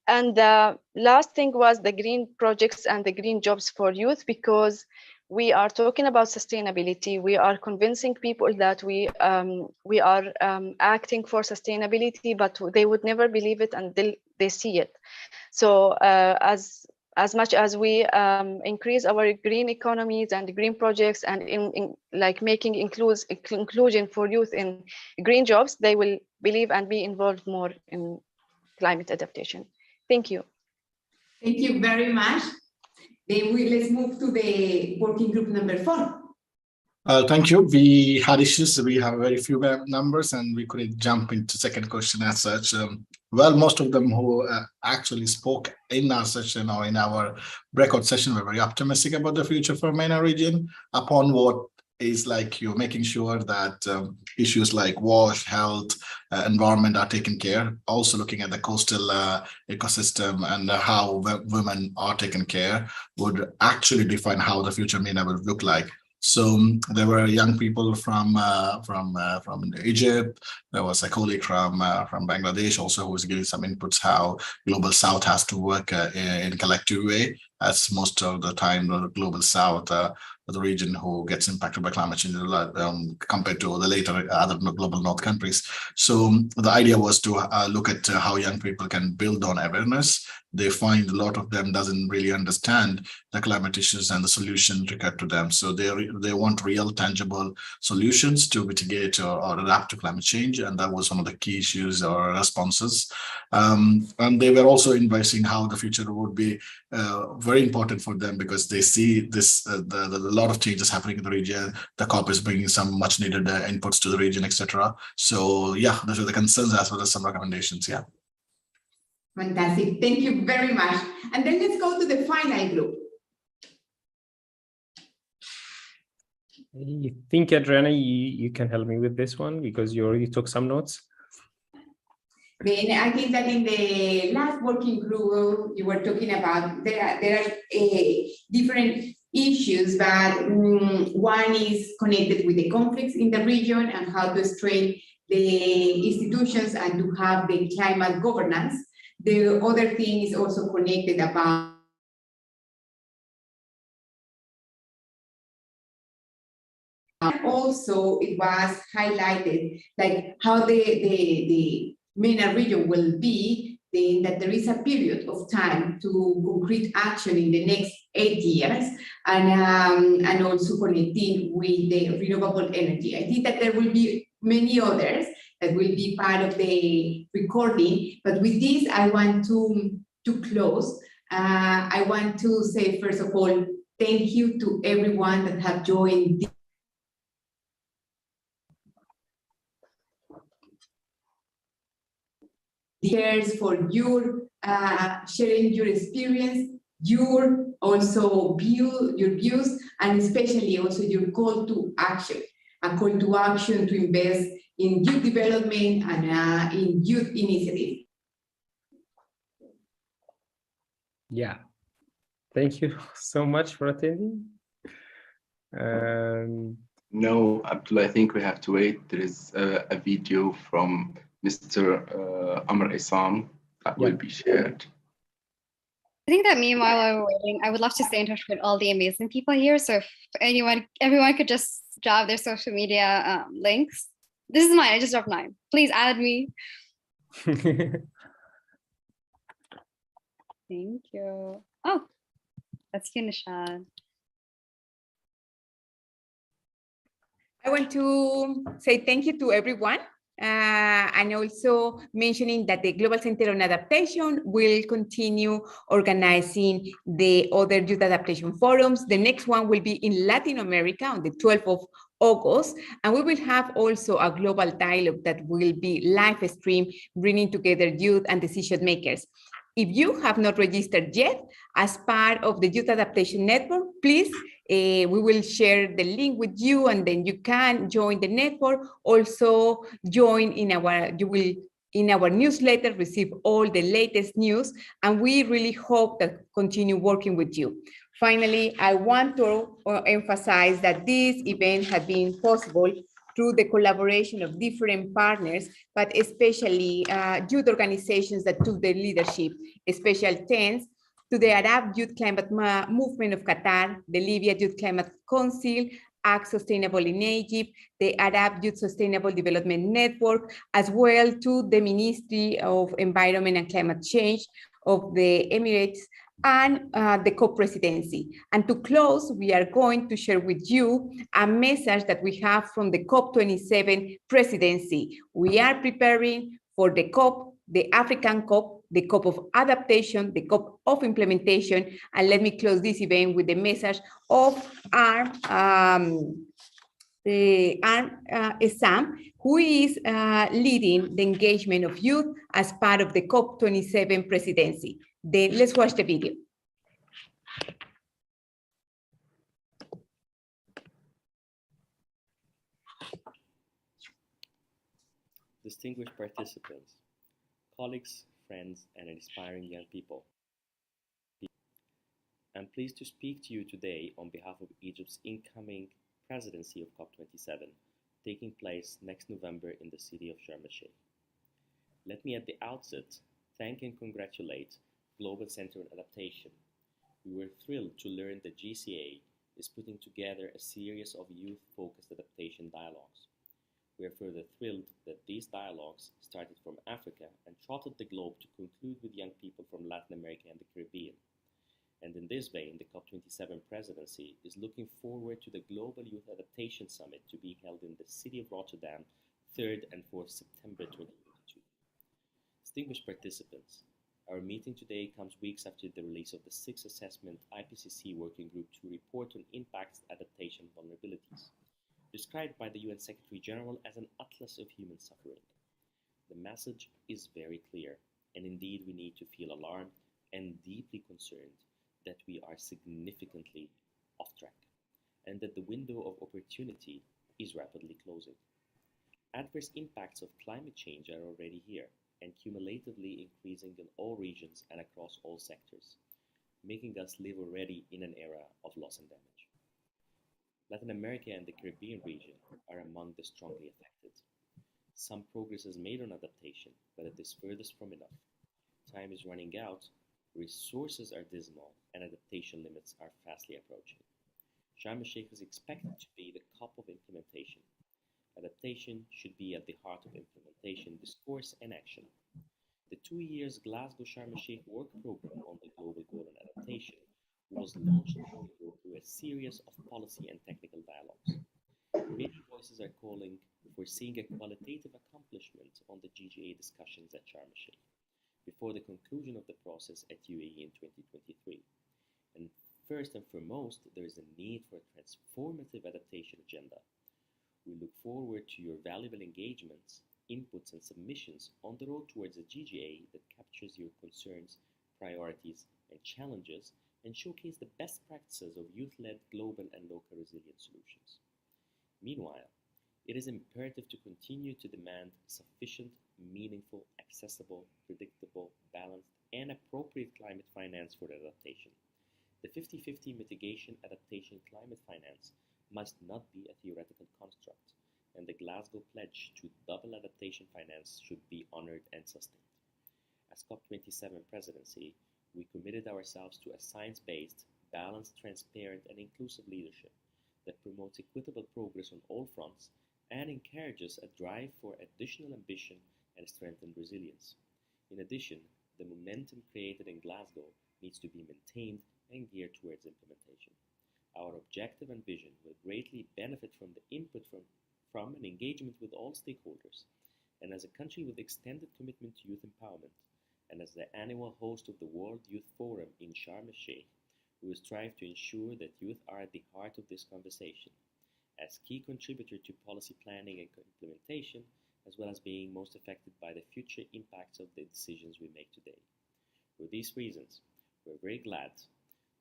And the last thing was the green projects and the green jobs for youth, because we are talking about sustainability. We are convincing people that we are acting for sustainability, but they would never believe it until they see it. So as much as we increase our green economies and green projects, and in like making inclusion for youth in green jobs, they will believe and be involved more in climate adaptation. Thank you. Thank you very much. Then let's move to the working group number 4. Thank you. We had issues. We have very few numbers and we couldn't jump into second question as such. Well, most of them who actually spoke in our session or in our breakout session were very optimistic about the future for MENA region, upon what is like you're making sure that issues like wash, health, environment are taken care. Also looking at the coastal ecosystem and how women are taken care would actually define how the future MENA will look like. So there were young people from Egypt. There was a colleague from Bangladesh also who was giving some inputs how Global South has to work in a collective way, as most of the time the Global South, the region who gets impacted by climate change compared to the later other Global North countries. So the idea was to look at how young people can build on awareness. They find a lot of them doesn't really understand the climate issues and the solutions required to them. So they want real tangible solutions to mitigate or adapt to climate change. And that was one of the key issues or responses. And they were also advising how the future would be very important for them, because they see this, a lot of changes happening in the region. The COP is bringing some much needed inputs to the region, etc. So yeah, those are the concerns as well as some recommendations. Yeah. Fantastic. Thank you very much. And then let's go to the final group. I think, Adriana, you can help me with this one because you already took some notes. Then I think that in the last working group, you were talking about there are different issues, but one is connected with the conflicts in the region and how to strengthen the institutions and to have the climate governance. The other thing is also connected about also it was highlighted like how the MENA region will be, that there is a period of time to concrete action in the next 8 years, and also connecting with the renewable energy. I think that there will be many others that will be part of the recording, but with this I want to close. I want to say, first of all, thank you to everyone that have joined. Cheers for your sharing your experience, your also your views, and especially also your call to action, a call to action to invest in youth development and in youth initiative. Yeah, Thank you so much for attending. No, Abdullah, I think we have to wait. There is a video from Mr. Amr Isam that will be shared. I think that meanwhile, while we're waiting, I would love to stay in touch with all the amazing people here. So if everyone could just drop their social media links. This is mine. I just dropped mine. Please add me. Thank you. Oh, that's you, Nishad. I want to say thank you to everyone. And also mentioning that the Global Center on Adaptation will continue organizing the other youth adaptation forums. The next one will be in Latin America on the 12th of August, and we will have also a global dialogue that will be live stream, bringing together youth and decision makers. If you have not registered yet as part of the Youth Adaptation Network, please, we will share the link with you, and then you can join the network. Also, join in you will in our newsletter receive all the latest news, and we really hope that continue working with you. Finally, I want to emphasize that this event has been possible through the collaboration of different partners, but especially youth organizations that took the leadership. Special thanks to the Arab Youth Climate Movement of Qatar, the Libya Youth Climate Council, Act Sustainable in Egypt, the Arab Youth Sustainable Development Network, as well to the Ministry of Environment and Climate Change of the Emirates, and the COP presidency. And to close, we are going to share with you a message that we have from the COP27 presidency. We are preparing for the COP, the African COP, the COP of adaptation, the COP of implementation. And let me close this event with the message of our Sam, who is leading the engagement of youth as part of the COP27 presidency. Then let's watch the video. Distinguished participants, colleagues, friends, and inspiring young people. I'm pleased to speak to you today on behalf of Egypt's incoming presidency of COP27, taking place next November in the city of Sharm el-Sheikh. Let me at the outset thank and congratulate Global Center on Adaptation. We were thrilled to learn that GCA is putting together a series of youth-focused adaptation dialogues. We are further thrilled that these dialogues started from Africa and trotted the globe to conclude with young people from Latin America and the Caribbean. And in this vein, the COP27 presidency is looking forward to the Global Youth Adaptation Summit to be held in the city of Rotterdam, 3rd and 4th September 2022. Distinguished participants, our meeting today comes weeks after the release of the 6th Assessment IPCC Working Group 2 report on impacts, adaptation, vulnerabilities, described by the UN Secretary General as an atlas of human suffering. The message is very clear, and indeed we need to feel alarmed and deeply concerned that we are significantly off track, and that the window of opportunity is rapidly closing. Adverse impacts of climate change are already here, and cumulatively increasing in all regions and across all sectors, making us live already in an era of loss and damage. Latin America and the Caribbean region are among the strongly affected. Some progress is made on adaptation, but it is furthest from enough. Time is running out, resources are dismal, and adaptation limits are fastly approaching. Sharm el-Sheikh is expected to be the COP of implementation. Adaptation should be at the heart of implementation, discourse, and action. The 2 years Glasgow Sharm el-Sheikh work program on the global goal on adaptation was launched through a series of policy and technical dialogues. Many voices are calling for seeing a qualitative accomplishment on the GGA discussions at Sharm el-Sheikh before the conclusion of the process at UAE in 2023. And first and foremost, there is a need for a transformative adaptation agenda. We look forward to your valuable engagements, inputs, and submissions on the road towards a GGA that captures your concerns, priorities, and challenges, and showcase the best practices of youth-led global and local resilient solutions. Meanwhile, it is imperative to continue to demand sufficient, meaningful, accessible, predictable, balanced, and appropriate climate finance for adaptation. The 50-50 mitigation, adaptation, climate finance must not be a theoretical construct, and the Glasgow pledge to double adaptation finance should be honored and sustained. As COP27 presidency, we committed ourselves to a science-based, balanced, transparent, and inclusive leadership that promotes equitable progress on all fronts and encourages a drive for additional ambition and strengthened resilience. In addition, the momentum created in Glasgow needs to be maintained and geared towards implementation. Our objective and vision will greatly benefit from the input from and engagement with all stakeholders. And as a country with extended commitment to youth empowerment, and as the annual host of the World Youth Forum in Sharm el-Sheikh, we will strive to ensure that youth are at the heart of this conversation, as key contributor to policy planning and implementation, as well as being most affected by the future impacts of the decisions we make today. For these reasons, we're very glad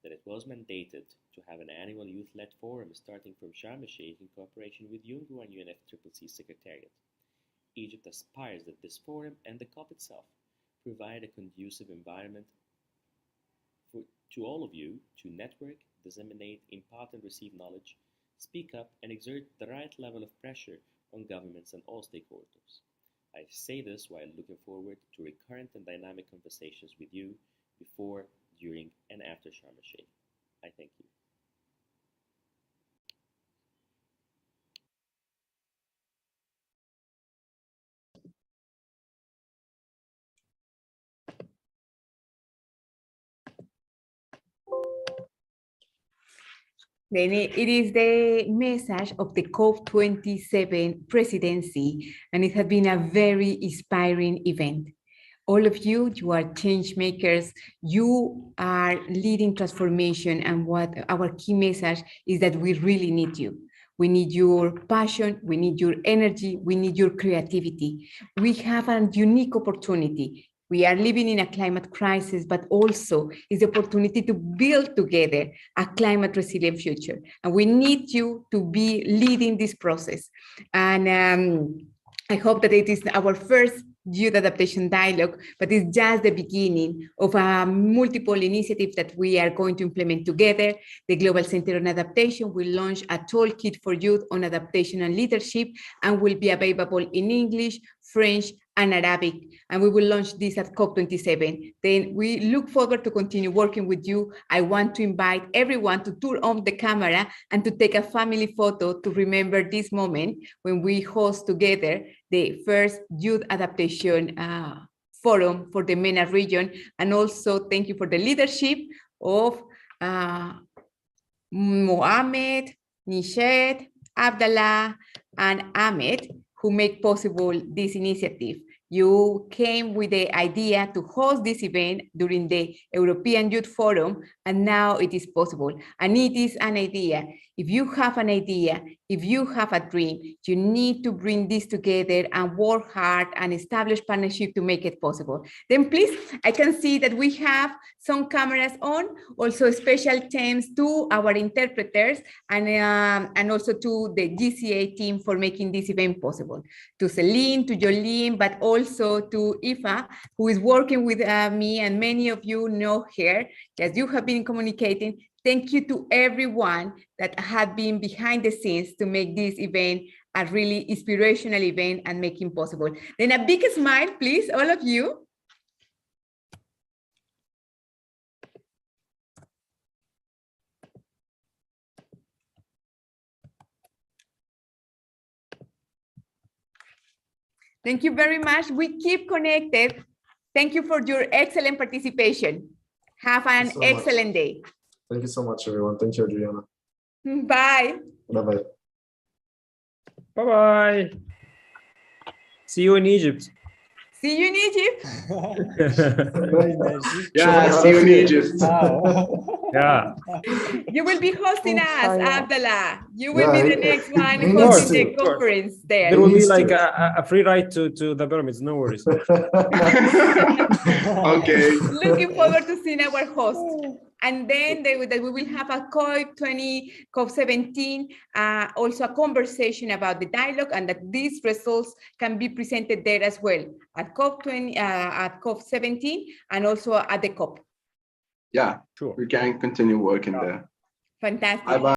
that it was mandated to have an annual youth-led forum starting from Sharm el-Sheikh in cooperation with UNGRO and UNFCCC Secretariat. Egypt aspires that this forum and the COP itself provide a conducive environment to all of you to network, disseminate, impart and receive knowledge, speak up, and exert the right level of pressure on governments and all stakeholders. I say this while looking forward to recurrent and dynamic conversations with you before, during, and after Sharm el-Sheikh. I thank you. Then it is the message of the COP27 presidency, and it has been a very inspiring event. All of you, you are change makers, you are leading transformation, and what our key message is that we really need you. We need your passion, we need your energy, we need your creativity. We have a unique opportunity. We are living in a climate crisis, but also is the opportunity to build together a climate resilient future. And we need you to be leading this process. And I hope that it is our first Youth Adaptation Dialogue, but it's just the beginning of a multiple initiatives that we are going to implement together. The Global Center on Adaptation will launch a toolkit for youth on adaptation and leadership, and will be available in English, French, and Arabic, and we will launch this at COP27. Then we look forward to continue working with you. I want to invite everyone to turn on the camera and to take a family photo to remember this moment when we host together the first Youth Adaptation Forum for the MENA region. And also thank you for the leadership of Mohamed, Nishet, Abdallah, and Ahmed, who make possible this initiative. You came with the idea to host this event during the European Youth Forum, and now it is possible. And it is an idea. If you have an idea, if you have a dream, you need to bring this together and work hard and establish partnership to make it possible. Then please, I can see that we have some cameras on, also special thanks to our interpreters and also to the GCA team for making this event possible. To Celine, to Jolene, but also to Ifa, who is working with me, and many of you know her, as you have been communicating. Thank you to everyone that had been behind the scenes to make this event a really inspirational event and make it possible. Then a big smile, please, all of you. Thank you very much. We keep connected. Thank you for your excellent participation. Have an excellent day. Thank you so much, everyone. Thank you, Adriana. Bye. Bye-bye. Bye-bye. See you in Egypt. See you in Egypt. Yeah, see you in Egypt. Yeah. You will be hosting us, Abdallah. You will Yeah, be the next one he needs hosting to. the conference there. There will be like a free ride to the pyramids, no worries. Okay. Looking forward to seeing our host. And then we will have a COP17, also a conversation about the dialogue, and that these results can be presented there as well at COP17 and also at the COP. yeah, sure, we can continue working there. Fantastic. Bye-bye.